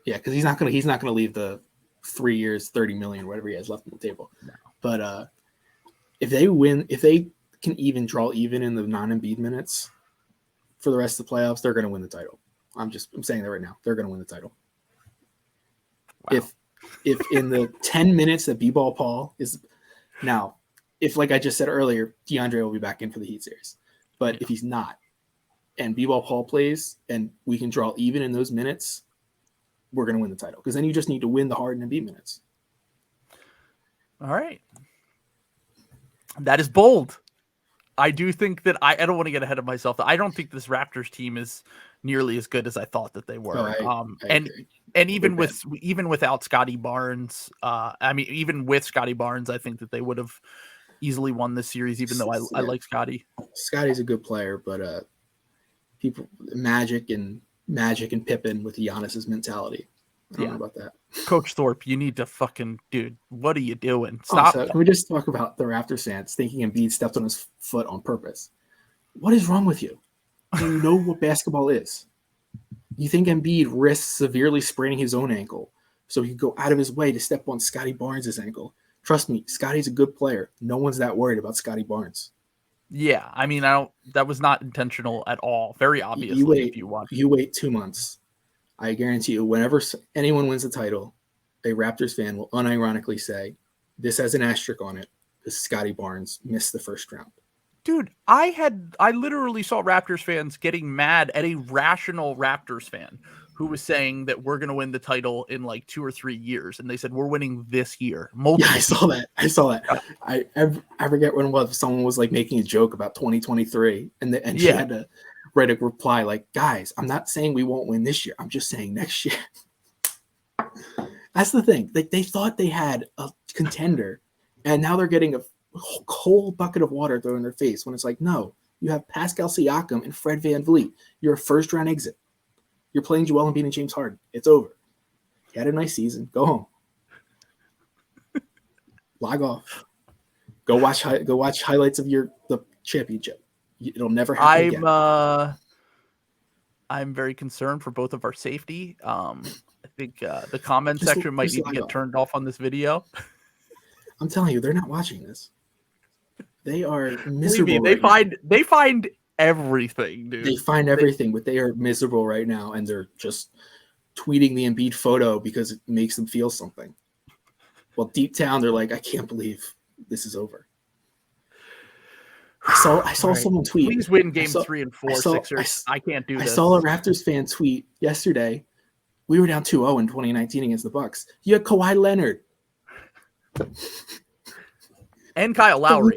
Yeah, because he's not gonna leave the 3 years, 30 million, whatever he has left on the table. No. But if they can even draw even in the non-Embiid minutes for the rest of the playoffs, they're gonna win the title. I'm saying that right now. They're gonna win the title. Wow. If in the 10 minutes that B-Ball Paul is now, if like I just said earlier, DeAndre will be back in for the Heat series. But if he's not, and B-Ball Paul plays, and we can draw even in those minutes, we're going to win the title. Because then you just need to win the Harden and Embiid minutes. All right. That is bold. I do think that I don't want to get ahead of myself. I don't think this Raptors team is nearly as good as I thought that they were. And even without Scotty Barnes, even with Scotty Barnes, I think that they would have easily won this series, even though I like Scotty. Scotty's a good player, but people Magic and Pippen with Giannis's mentality. I don't know about that. Coach Thorpe, you need to fucking, dude, what are you doing? Stop. Can we just talk about the Raptors fans thinking Embiid stepped on his foot on purpose? What is wrong with you? You know what basketball is. You think Embiid risks severely spraining his own ankle so he could go out of his way to step on Scotty Barnes' ankle. Trust me, Scotty's a good player. No one's that worried about Scotty Barnes. Yeah, I mean, that was not intentional at all. Very obviously, you wait 2 months. I guarantee you, whenever anyone wins the title, a Raptors fan will unironically say, this has an asterisk on it because Scotty Barnes missed the first round. Dude, I literally saw Raptors fans getting mad at a rational Raptors fan who was saying that we're going to win the title in like 2 or 3 years. And they said, we're winning this year. Yeah, I saw that. I forget when it was. Someone was like making a joke about 2023 and she had to write a reply like, guys, I'm not saying we won't win this year. I'm just saying next year. That's the thing. Like, they thought they had a contender and now they're getting a whole bucket of water thrown in their face when it's like, no, you have Pascal Siakam and Fred VanVleet. You're a first round exit. You're playing Joel Embiid and James Harden. It's over. You had a nice season. Go home. Log off. Go watch highlights of the championship. It'll never happen again. I'm very concerned for both of our safety. I think the comment section might need to get turned off on this video. I'm telling you, they're not watching this. They are miserable. They find everything, dude. They find everything, but they are miserable right now, and they're just tweeting the Embiid photo because it makes them feel something. Well, deep down, they're like, I can't believe this is over. I saw someone tweet. Please win game 3 and 4, Sixers. I can't do this. I saw a Raptors fan tweet yesterday. We were down 2-0 in 2019 against the Bucks. You had Kawhi Leonard. And Kyle Lowry.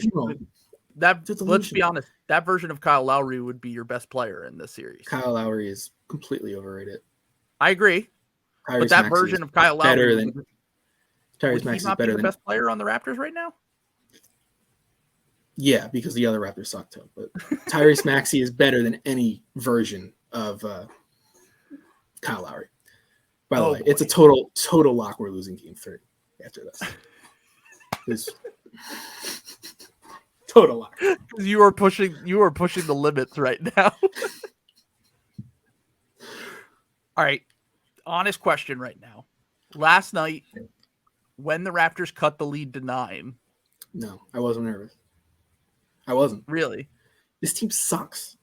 Let's be honest, that version of Kyle Lowry would be your best player in this series. Kyle Lowry is completely overrated. I agree. But that version of Kyle Lowry would he not be the best player on the Raptors right now? Yeah, because the other Raptors suck too. But Tyrese Maxey is better than any version of Kyle Lowry. By the way, it's a total lock. We're losing game 3 after this. It's total lock. You are pushing the limits right now. All right. Honest question right now. Last night, when the Raptors cut the lead to 9. No, I wasn't nervous. I wasn't. Really? This team sucks.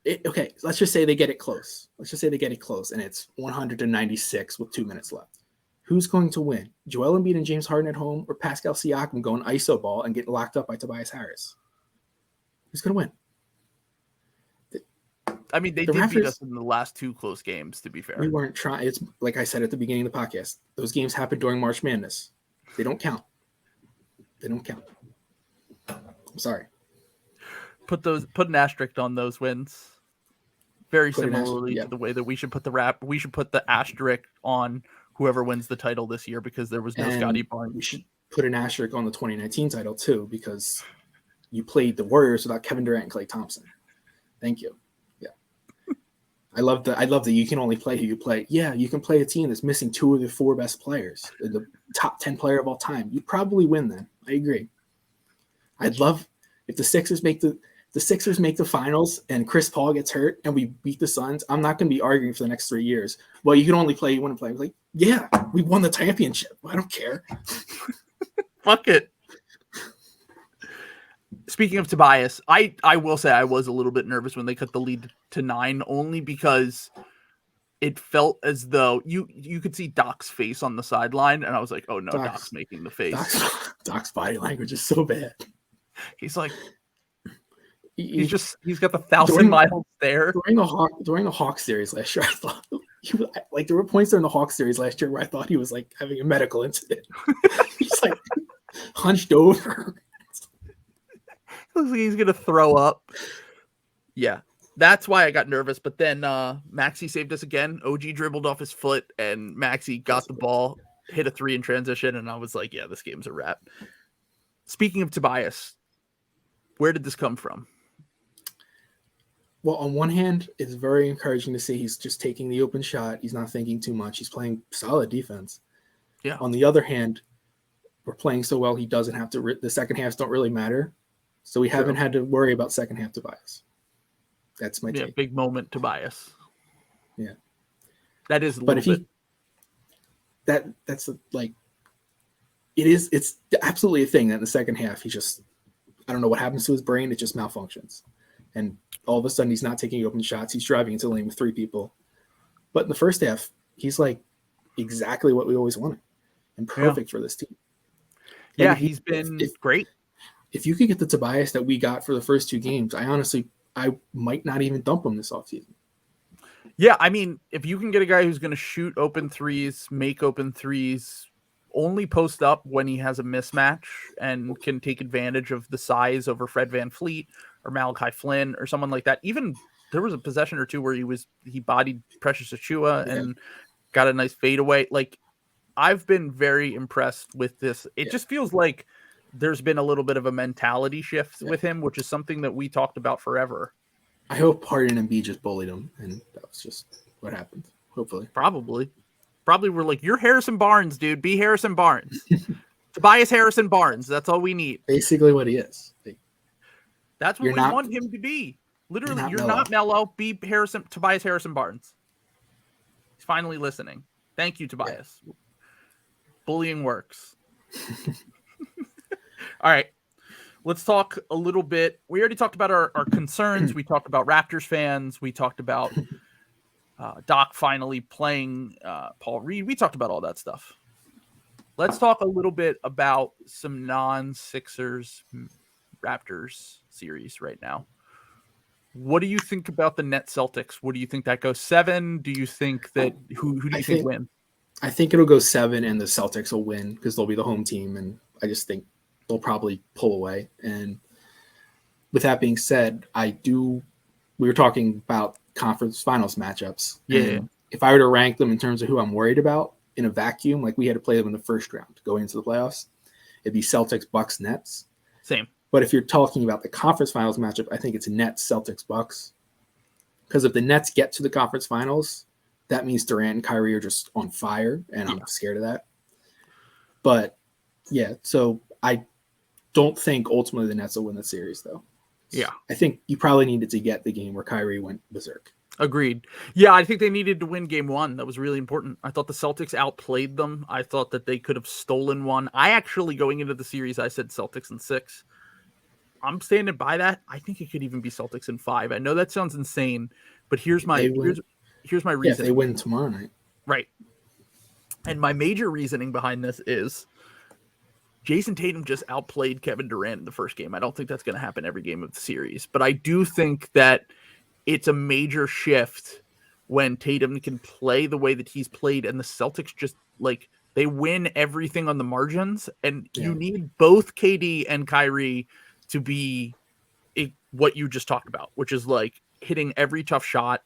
Okay, let's just say they get it close. And it's 100-96 with 2 minutes left. Who's going to win? Joel Embiid and James Harden at home, or Pascal Siakam going ISO ball and get locked up by Tobias Harris? Who's going to win? I mean, they did Raptors, beat us in the last 2 close games, to be fair. We weren't trying. It's like I said at the beginning of the podcast. Those games happened during March Madness. They don't count. I'm sorry. Put an asterisk on those wins. Very similarly to the way that we should put the asterisk on whoever wins the title this year, because there was no Scottie Barnes. We should put an asterisk on the 2019 title too, because you played the Warriors without Kevin Durant and Klay Thompson. Thank you. Yeah. I love that you can only play who you play. Yeah, you can play a team that's missing 2 of the 4 best players, the top 10 player of all time. You probably win then. I agree. I'd love if the Sixers make the finals and Chris Paul gets hurt and we beat the Suns. I'm not going to be arguing for the next 3 years. Well, you can only play, you want to play. I'm like, yeah, we won the championship. I don't care. Fuck it. Speaking of Tobias, I will say I was a little bit nervous when they cut the lead to 9, only because it felt as though you could see Doc's face on the sideline, and I was like, oh no, Doc's making the face. Doc's body language is so bad. He's like, he's got the 1,000-mile stare. During the Hawks series last year, I thought there were points during the Hawks series last year where I thought he was like having a medical incident. He's like hunched over. Looks like he's gonna throw up. Yeah, that's why I got nervous. But then Maxey saved us again. OG dribbled off his foot, and Maxey got the ball, hit a 3 in transition, and I was like, yeah, this game's a wrap. Speaking of Tobias, where did this come from? Well, on one hand, it's very encouraging to see he's just taking the open shot. He's not thinking too much. He's playing solid defense. Yeah. On the other hand, we're playing so well, he doesn't have to. The second halves don't really matter. So we haven't had to worry about second half Tobias. That's my take. Big moment Tobias. Yeah. That is, but if he, that's like, it's absolutely a thing that in the second half, I don't know what happens to his brain. It just malfunctions. And all of a sudden he's not taking open shots. He's driving into the lane with 3 people. But in the first half, he's like exactly what we always wanted and perfect for this team. Yeah, he's been great. If you could get the Tobias that we got for the first 2 games, I might not even dump him this offseason. Yeah, I mean, if you can get a guy who's going to shoot open threes, make open threes, only post up when he has a mismatch and can take advantage of the size over Fred VanVleet or Malachi Flynn or someone like that. Even there was a possession or 2 where he bodied Precious Achiuwa and got a nice fadeaway. Like, I've been very impressed with this. It just feels like there's been a little bit of a mentality shift with him, which is something that we talked about forever. I hope Harden and Embiid just bullied him, and that was just what happened. Hopefully. Probably we're like, you're Harrison Barnes, dude. Be Harrison Barnes. Tobias Harrison Barnes. That's all we need. Basically what he is. That's what we want him to be. Literally, you're not Melo. Be Tobias Harrison Barnes. He's finally listening. Thank you, Tobias. Yeah. Bullying works. All right. Let's talk a little bit. We already talked about our concerns. We talked about Raptors fans. We talked about Doc finally playing Paul Reed. We talked about all that stuff. Let's talk a little bit about some non-Sixers Raptors series right now. What do you think about the Nets Celtics? What do you think that goes 7? Do you think that who do you think win? I think it'll go 7 and the Celtics will win because they'll be the home team, and I just think they'll probably pull away. And with that being said, we were talking about conference finals matchups. Yeah. If I were to rank them in terms of who I'm worried about in a vacuum, like we had to play them in the first round going into the playoffs, it'd be Celtics, Bucks, Nets. Same. But if you're talking about the conference finals matchup, I think it's Nets, Celtics, Bucks. Because if the Nets get to the conference finals, that means Durant and Kyrie are just on fire, and I'm scared of that. But yeah, so I don't think ultimately the Nets will win the series, though. Yeah. I think you probably needed to get the game where Kyrie went berserk. Agreed. Yeah, I think they needed to win game 1. That was really important. I thought the Celtics outplayed them. I thought that they could have stolen one. I actually, going into the series, I said Celtics in 6. I'm standing by that. I think it could even be Celtics in 5. I know that sounds insane, but here's my reason. Yeah, if they win tomorrow night. Right. And my major reasoning behind this is Jason Tatum just outplayed Kevin Durant in the first game. I don't think that's going to happen every game of the series, but I do think that it's a major shift when Tatum can play the way that he's played, and the Celtics just like they win everything on the margins, and you need both KD and Kyrie to be what you just talked about, which is like hitting every tough shot.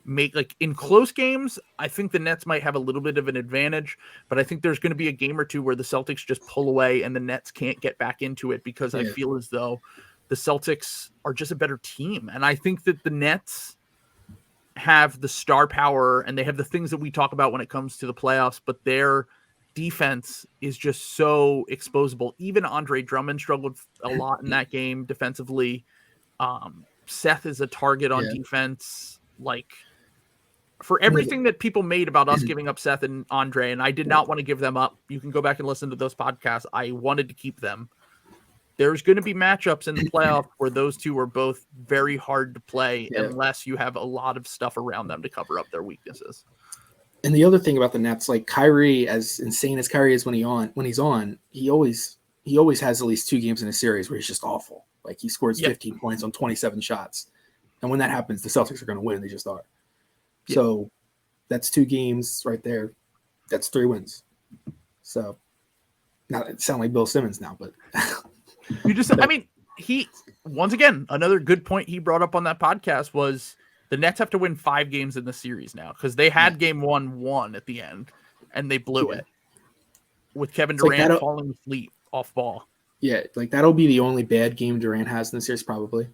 Make like in close games, I think the Nets might have a little bit of an advantage, but I think there's going to be a game or two where the Celtics just pull away and the Nets can't get back into it because I feel as though the Celtics are just a better team. And I think that the Nets have the star power and they have the things that we talk about when it comes to the playoffs, but their defense is just so exposable. Even Andre Drummond struggled a lot in that game defensively. Seth is a target on defense. Like, for everything that people made about us giving up Seth and Andre, and I did not want to give them up. You can go back and listen to those podcasts. I wanted to keep them. There's going to be matchups in the playoff where those two are both very hard to play unless you have a lot of stuff around them to cover up their weaknesses. And the other thing about the Nets, like Kyrie, as insane as Kyrie is when he's on, he always has at least 2 games in a series where he's just awful. Like he scores 15 points on 27 shots. And when that happens, the Celtics are going to win. They just are. Yeah. So that's 2 games right there. That's 3 wins. So not it sound like Bill Simmons now, but I mean, he once again, another good point he brought up on that podcast was the Nets have to win 5 games in the series now because they had game 1 at the end and they blew it with Kevin Durant falling asleep off ball. Yeah, like that'll be the only bad game Durant has in the series probably.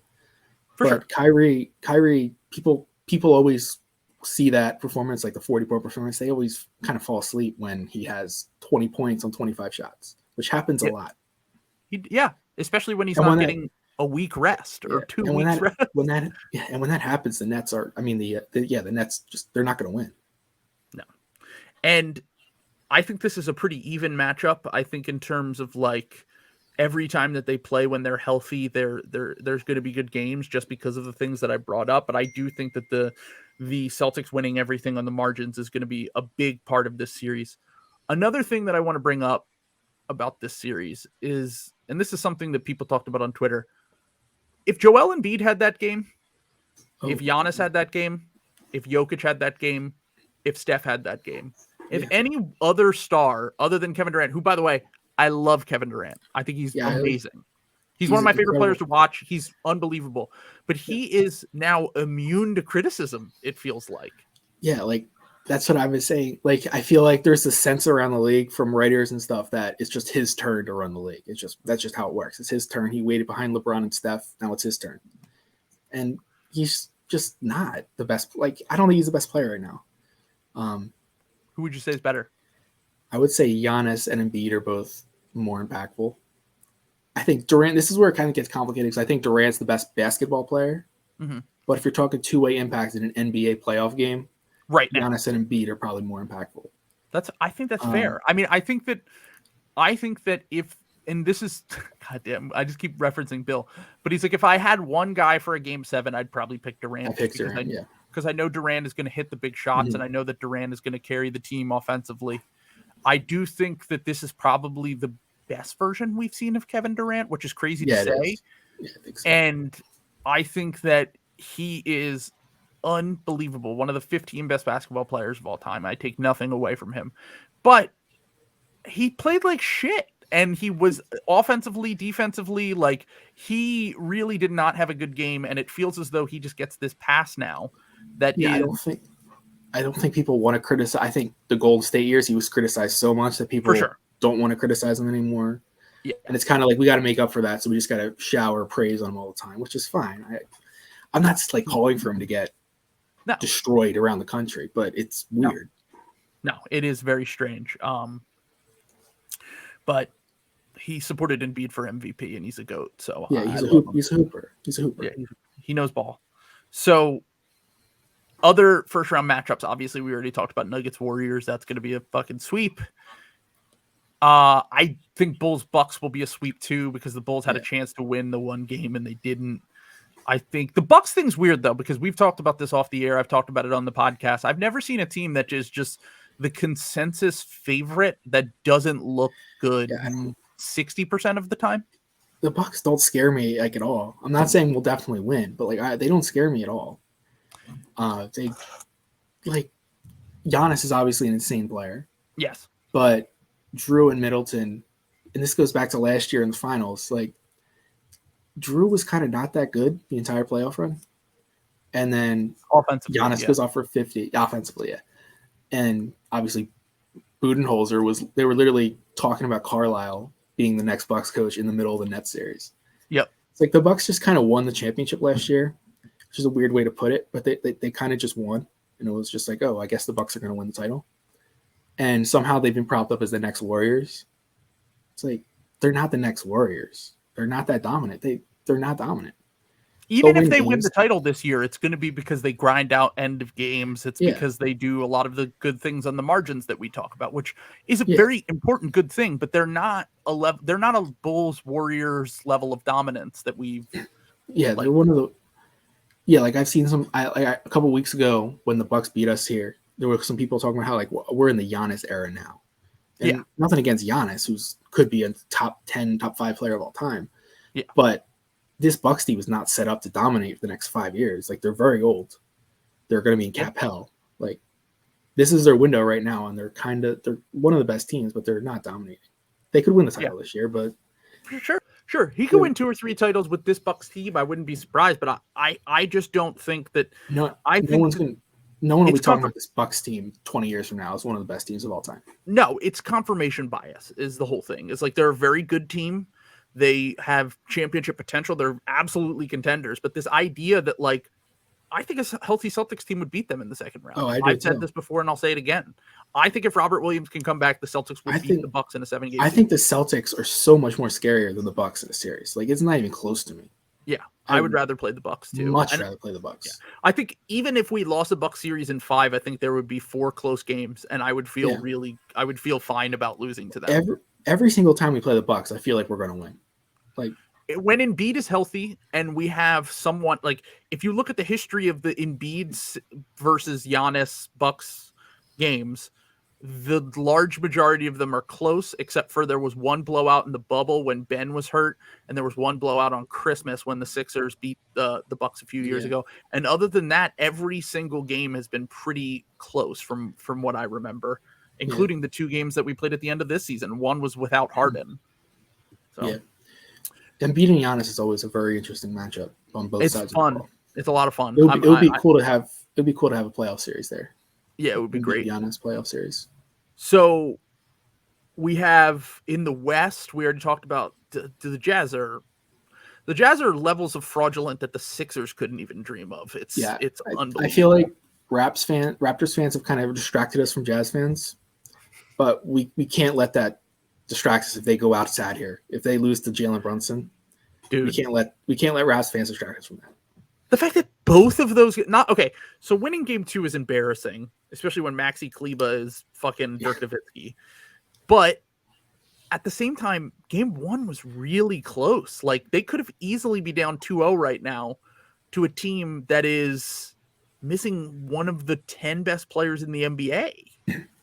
For sure. Kyrie, people always see that performance, like the 40-point performance. They always kind of fall asleep when he has 20 points on 25 shots, which happens a lot. Especially when he's not getting a week rest or 2 weeks rest. When that happens, the Nets are. I mean, the Nets just they're not going to win. No, and I think this is a pretty even matchup. I think in terms of like. Every time that they play when they're healthy, there's going to be good games just because of the things that I brought up. But I do think that the Celtics winning everything on the margins is going to be a big part of this series. Another thing that I want to bring up about this series is, and this is something that people talked about on Twitter, if Joel Embiid had that game, if Giannis had that game, if Jokic had that game, if Steph had that game, if any other star other than Kevin Durant, who, by the way, I love Kevin Durant. I think he's amazing. He's one of my favorite players to watch. He's unbelievable. But he is now immune to criticism, it feels like. Yeah, like that's what I was saying. Like I feel like there's a sense around the league from writers and stuff that it's just his turn to run the league. That's just how it works. It's his turn. He waited behind LeBron and Steph. Now it's his turn. And he's just not the best. Like I don't think he's the best player right now. Who would you say is better? I would say Giannis and Embiid are both more impactful. I think Durant, this is where it kind of gets complicated because I think Durant's the best basketball player. Mm-hmm. But if you're talking 2-way impact in an NBA playoff game, right now, Giannis and Embiid are probably more impactful. I think that's fair. I mean, I think that if, and this is, goddamn, I just keep referencing Bill, but he's like, if I had one guy for a game 7, I'd probably pick Durant. Because I know Durant is going to hit the big shots, and I know that Durant is going to carry the team offensively. I do think that this is probably the best version we've seen of Kevin Durant, which is crazy to say. Yeah, I think so. And I think that he is unbelievable. One of the 15 best basketball players of all time. I take nothing away from him. But he played like shit. And he was offensively, defensively, like he really did not have a good game. And it feels as though he just gets this pass now. I don't think people want to criticize. I think the Golden State years, he was criticized so much that people don't want to criticize him anymore. And it's kind of like we got to make up for that, so we just got to shower praise on him all the time, which is fine. I'm not like calling for him to get destroyed around the country, but it's weird. No, it is very strange. But he supported Embiid for MVP, and he's a GOAT. So yeah, he's a hooper. He's a hooper. Yeah, he knows ball. So other first round matchups, obviously we already talked about Nuggets Warriors. That's going to be a fucking sweep. I think Bulls Bucks will be a sweep too, because the Bulls had a chance to win the one game and they didn't. I think the Bucks thing's weird though, because we've talked about this off the air. I've talked about it on the podcast. I've never seen a team that is just the consensus favorite that doesn't look good 60% of the time. The Bucks don't scare me like at all. I'm not saying we'll definitely win, but like they don't scare me at all. They like Giannis is obviously an insane player. Yes, but Drew and Middleton, and this goes back to last year in the finals. Like Drew was kind of not that good the entire playoff run, and then offensively, Giannis goes off for 50 offensively, and obviously Budenholzer they were literally talking about Carlisle being the next Bucks coach in the middle of the Nets series. Yep, it's like the Bucks just kind of won the championship last year, which is a weird way to put it, but they kind of just won, and it was just like, oh, I guess the Bucks are going to win the title. And somehow they've been propped up as the next Warriors. It's like they're not the next Warriors. They're not that dominant. They're not dominant. Even if they win the title this year, it's going to be because they grind out end of games. It's because they do a lot of the good things on the margins that we talk about, which is a very important good thing. But they're not they're not a Bulls Warriors level of dominance that we've. Yeah, they're one of the. Yeah, like I've seen some. A couple weeks ago when the Bucks beat us here, there were some people talking about how like we're in the Giannis era now. And nothing against Giannis, who's could be a top 10, top 5 player of all time. Yeah. But this Bucks team is not set up to dominate for the next 5 years. Like they're very old. They're going to be in cap hell. Like this is their window right now, and they're one of the best teams, but they're not dominating. They could win the title this year, but Sure. He could win 2 or 3 titles with this Bucks team. I wouldn't be surprised, but I just don't think that. No one will be talking about this Bucks team 20 years from now as one of the best teams of all time. No, it's confirmation bias is the whole thing. It's like they're a very good team. They have championship potential. They're absolutely contenders. But this idea that like, I think a healthy Celtics team would beat them in the second round. Oh, I've said this before and I'll say it again. I think if Robert Williams can come back, the Celtics will beat the Bucks in a 7-game I think the Celtics are so much more scarier than the Bucks in a series. Like it's not even close to me. Yeah, I would rather play the Bucks too. Rather play the Bucks. Yeah. I think even if we lost the Bucks series in 5, I think there would be 4 close games, and I would feel I would feel fine about losing to them. Every single time we play the Bucks, I feel like we're going to win. Like when Embiid is healthy, and we have someone like if you look at the history of the Embiid versus Giannis Bucks games. The large majority of them are close, except for there was one blowout in the bubble when Ben was hurt, and there was one blowout on Christmas when the Sixers beat the Bucks a few years ago. And other than that, every single game has been pretty close from what I remember, including the 2 games that we played at the end of this season. One was without Harden. So. And beating Giannis is always a very interesting matchup on both sides. It's fun. It's a lot of fun. It would be cool to have. It'd be cool to have a playoff series there. Yeah, it would be great. Giannis playoff series. So we have in the West, we already talked about the Jazz are levels of fraudulent that the Sixers couldn't even dream of. It's unbelievable. I feel like Raptors fans have kind of distracted us from Jazz fans, but we can't let that distract us if they go out sad here. If they lose to Jalen Brunson, dude, we can't let Raps fans distract us from that. The fact that both of those so winning game 2 is embarrassing, especially when Maxey Kleba is fucking Dirk Nowitzki. But at the same time, game 1 was really close. Like they could have easily be down 2-0 right now to a team that is missing one of the 10 best players in the NBA.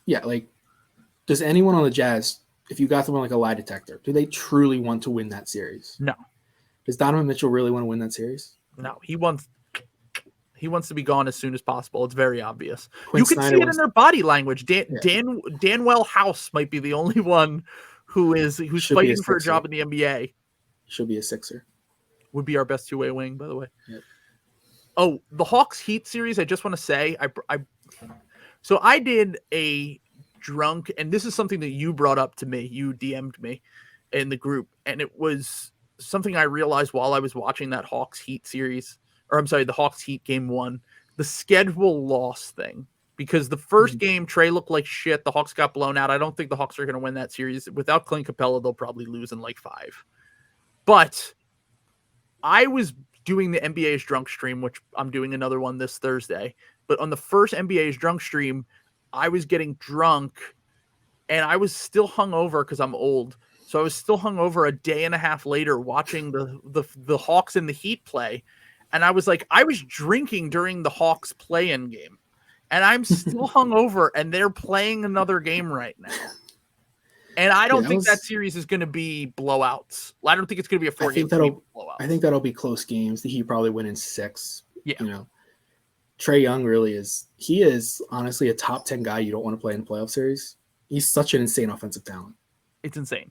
Yeah, like does anyone on the Jazz, if you got them on like a lie detector, do they truly want to win that series? No. Does Donovan Mitchell really want to win that series? No, he wants to be gone as soon as possible. It's very obvious. You can see it in their body language. Danwell House might be the only one who's fighting for a job in the NBA. Should be a Sixer. Would be our best 2-way wing, by the way. Yep. Oh, the Hawks Heat series. I just want to say, so I did a drunk, and this is something that you brought up to me. You DM'd me in the group, and it was something I realized while I was watching that Hawks Heat series, or I'm sorry, the Hawks Heat game 1, the schedule loss thing. Because the first game, Trey looked like shit. The Hawks got blown out. I don't think the Hawks are going to win that series. Without Clint Capella, they'll probably lose in like 5. But I was doing the NBA's drunk stream, which I'm doing another one this Thursday. But on the first NBA's drunk stream, I was getting drunk, and I was still hungover because I'm old. So I was still hungover a day and a half later watching the Hawks and the Heat play. And I was like, I was drinking during the Hawks play-in game. And I'm still hungover, and they're playing another game right now. And I don't think that series is going to be blowouts. I don't think it's going to be a 4-game blowout. I think that'll be close games. The Heat probably win in 6. Yeah. You know, Trae Young really is. He is honestly a top 10 guy you don't want to play in a playoff series. He's such an insane offensive talent. It's insane.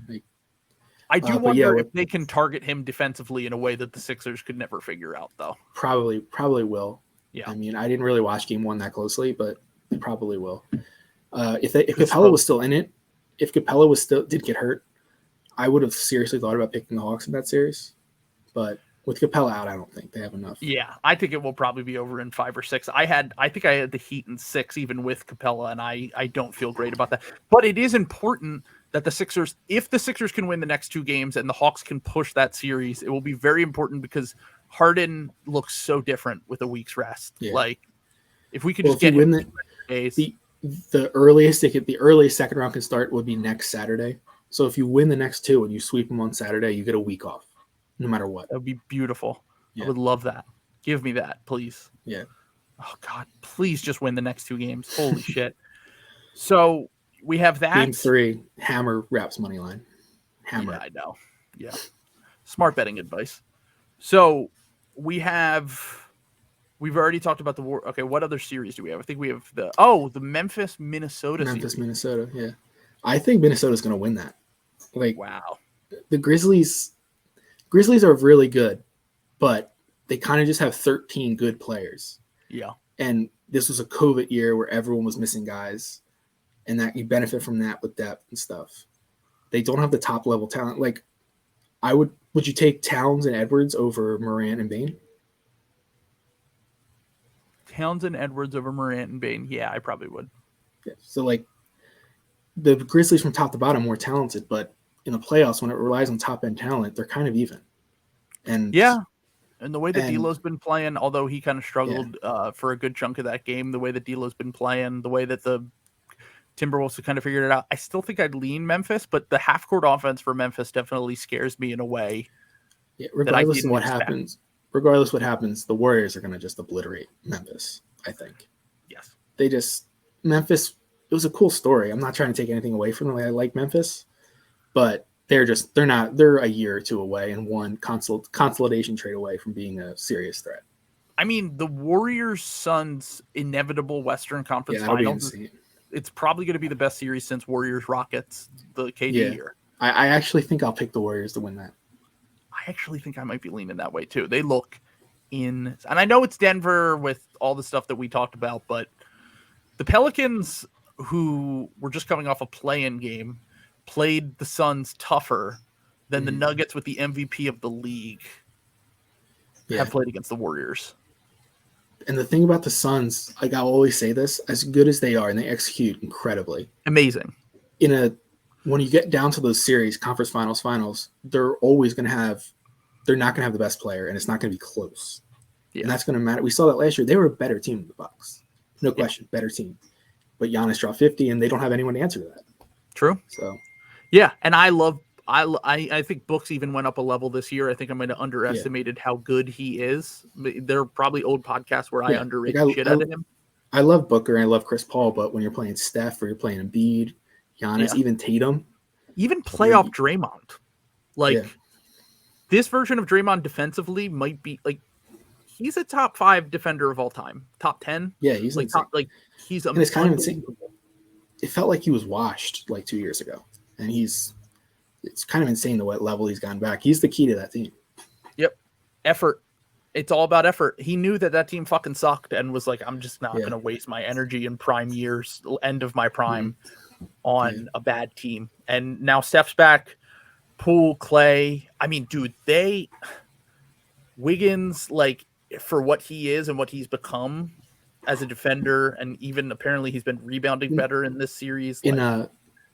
Like, I do wonder if they can target him defensively in a way that the Sixers could never figure out, though. Probably will. Yeah. I mean, I didn't really watch game 1 that closely, but they probably will. If Capella was still in it, if Capella did get hurt, I would have seriously thought about picking the Hawks in that series. But with Capella out, I don't think they have enough. Yeah, I think it will probably be over in 5 or 6. I think I had the Heat in 6, even with Capella, and I don't feel great about that. But it is important that if the Sixers can win the next 2 games and the Hawks can push that series, it will be very important because Harden looks so different with a week's rest. Yeah. Like, if we could just get him the earliest second round can start would be next Saturday. So if you win the next 2 and you sweep them on Saturday, you get a week off, no matter what. That would be beautiful. Yeah. I would love that. Give me that, please. Yeah. Oh God, please just win the next 2 games. Holy shit. So we have that. Game 3, hammer Raps money line. Hammer. Yeah, I know. Yeah. Smart betting advice. So we've already talked about the war. Okay, what other series do we have? I think we have the Memphis-Minnesota series. Memphis-Minnesota, yeah. I think Minnesota's going to win that. Like, wow. The Grizzlies are really good, but they kind of just have 13 good players. Yeah. And this was a COVID year where everyone was missing guys, and that you benefit from that with depth and stuff. They don't have the top level talent. Like, would you take Towns and Edwards over Morant and Bane? Towns and Edwards over Morant and Bane. Yeah, I probably would. Yeah. So, like, the Grizzlies from top to bottom more talented, but in the playoffs, when it relies on top end talent, they're kind of even. And yeah, and the way that D'Lo's been playing, although he kind of struggled for a good chunk of that game, the way that D'Lo's been playing, the way that the Timberwolves have kind of figured it out, I still think I'd lean Memphis, but the half court offense for Memphis definitely scares me in a way. Yeah, regardless of what happens, the Warriors are going to just obliterate Memphis, I think. Yes. Memphis, it was a cool story. I'm not trying to take anything away from them. I like Memphis, but they're a year or 2 away and one consolidation trade away from being a serious threat. I mean, the Warriors-Suns inevitable Western Conference Finals, it's probably going to be the best series since Warriors-Rockets, the KD year. I actually think I'll pick the Warriors to win that. I actually think I might be leaning that way too. They look and I know it's Denver with all the stuff that we talked about, but the Pelicans, who were just coming off a play-in game, played the Suns tougher than the Nuggets with the MVP of the league have played against the Warriors. And the thing about the Suns, like I always say this, as good as they are, and they execute incredibly. Amazing. When you get down to those series, conference finals, they're always going to have, they're not going to have the best player, and it's not going to be close. Yeah. And that's going to matter. We saw that last year. They were a better team than the Bucks. No question, better team. But Giannis dropped 50, and they don't have anyone to answer to that. True. So, yeah, and I think Books even went up a level this year. I think I might have underestimated how good he is. There are probably old podcasts where I underrate shit out of him. I love Booker and I love Chris Paul, but when you're playing Steph or you're playing Embiid, Giannis, even Tatum. Even playoff Draymond. This version of Draymond defensively might be he's a top 5 defender of all time. Top 10. Yeah, he's he's and it's kind of insane. It felt like he was washed 2 years ago. And it's kind of insane to what level he's gone back. He's the key to that team. Yep. Effort. It's all about effort. He knew that team fucking sucked and was like, I'm just not going to waste my energy in prime years, end of my prime, on a bad team. And now Steph's back, Poole, Clay. I mean, dude, Wiggins, like, for what he is and what he's become as a defender, and even apparently he's been rebounding better in this series.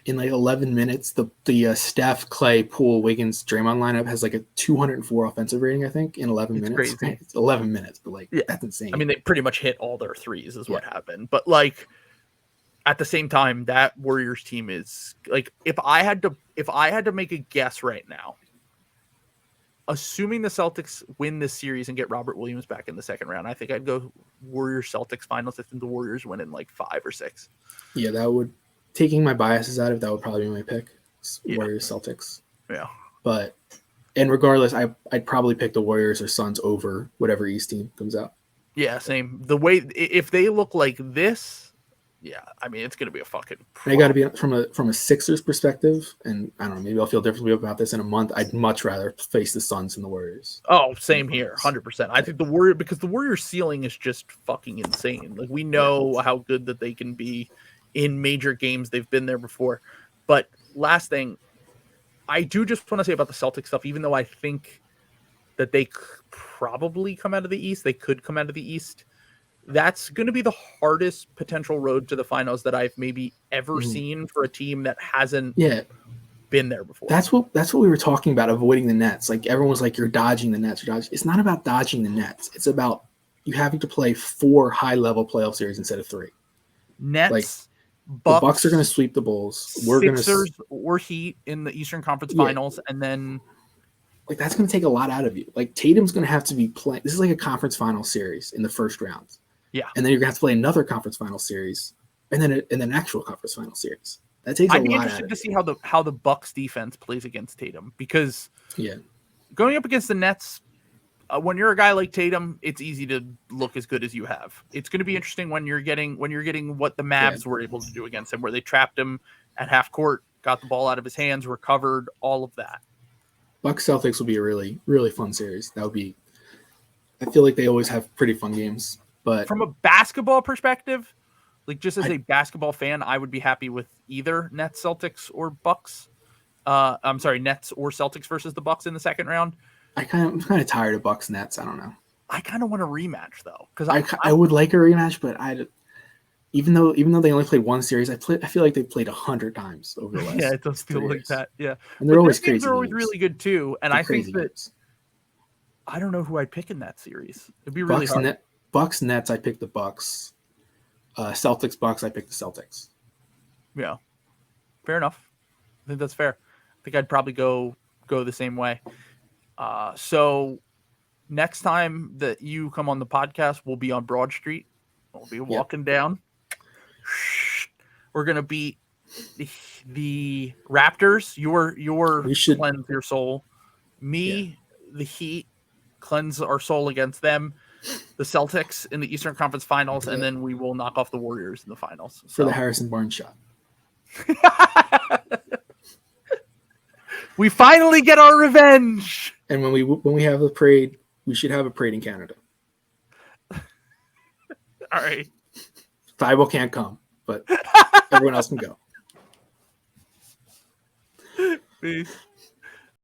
In like 11 minutes, the Steph, Clay, Poole, Wiggins, Draymond lineup has like a 204 offensive rating, I think, in 11 minutes. Crazy. It's 11 minutes, but like that's insane. I mean, they pretty much hit all their threes is what happened. But like at the same time, that Warriors team is like, if I had to make a guess right now, assuming the Celtics win this series and get Robert Williams back in the second round, I think I'd go Warriors Celtics finals. I think the Warriors win in like 5 or 6. Yeah, that would, taking my biases out of that would probably be my pick. Warriors Celtics. Yeah. But and regardless, I'd probably pick the Warriors or Suns over whatever East team comes out. Yeah, same. The way if they look like this, yeah, I mean it's gonna be a fucking. They got to be from a Sixers perspective, and I don't know. Maybe I'll feel differently about this in a month. I'd much rather face the Suns and the Warriors. Oh, same here, 100%. I think the Warriors ceiling is just fucking insane. Like we know how good that they can be in major games. They've been there before. But last thing, I do just want to say about the Celtics stuff. Even though I think that they probably come out of the East, they could come out of the East. That's going to be the hardest potential road to the finals that I've maybe ever seen for a team that hasn't been there before. That's what we were talking about, avoiding the Nets. Like everyone was like, you're dodging the Nets. It's not about dodging the Nets. It's about you having to play 4 high-level playoff series instead of 3. Nets, like, the Bucks are going to sweep the Bulls. We're Sixers or Heat in the Eastern Conference Finals, and then like that's going to take a lot out of you. Like Tatum's going to have to be playing. This is like a conference final series in the first round. Yeah, and then you're gonna have to play another conference final series, and then an actual conference final series. That takes. I'd be interested to see how the Bucks defense plays against Tatum, because going up against the Nets, when you're a guy like Tatum, it's easy to look as good as you have. It's going to be interesting when you're getting what the Mavs were able to do against him, where they trapped him at half court, got the ball out of his hands, recovered, all of that. Bucks Celtics will be a really, really fun series. That would be. I feel like they always have pretty fun games. But from a basketball perspective, like just as a basketball fan, I would be happy with either Nets, Celtics, or Bucks. I'm sorry, Nets or Celtics versus the Bucks in the second round. I'm kind of tired of Bucks Nets. I don't know. I kind of want a rematch though, because I would like a rematch, but even though they only played one series, I feel like they played 100 times over the last. Yeah, it does feel like that. Yeah, and they're always crazy. They're always really good too, and I think that games. I don't know who I'd pick in that series. It'd be really hard. Bucks Nets, I picked the Bucks. Celtics Bucks, I picked the Celtics. Yeah, fair enough. I think that's fair. I think I'd probably go the same way. So next time that you come on the podcast, we'll be on Broad Street. We'll be walking down. We're gonna beat the Raptors. Your cleanse your soul. The Heat, cleanse our soul against them. The Celtics in the Eastern Conference Finals, and then we will knock off the Warriors in the finals. For the Harrison Barnes shot. We finally get our revenge. And when we have a parade, we should have a parade in Canada. All right. Thibault can't come, but everyone else can go. Peace.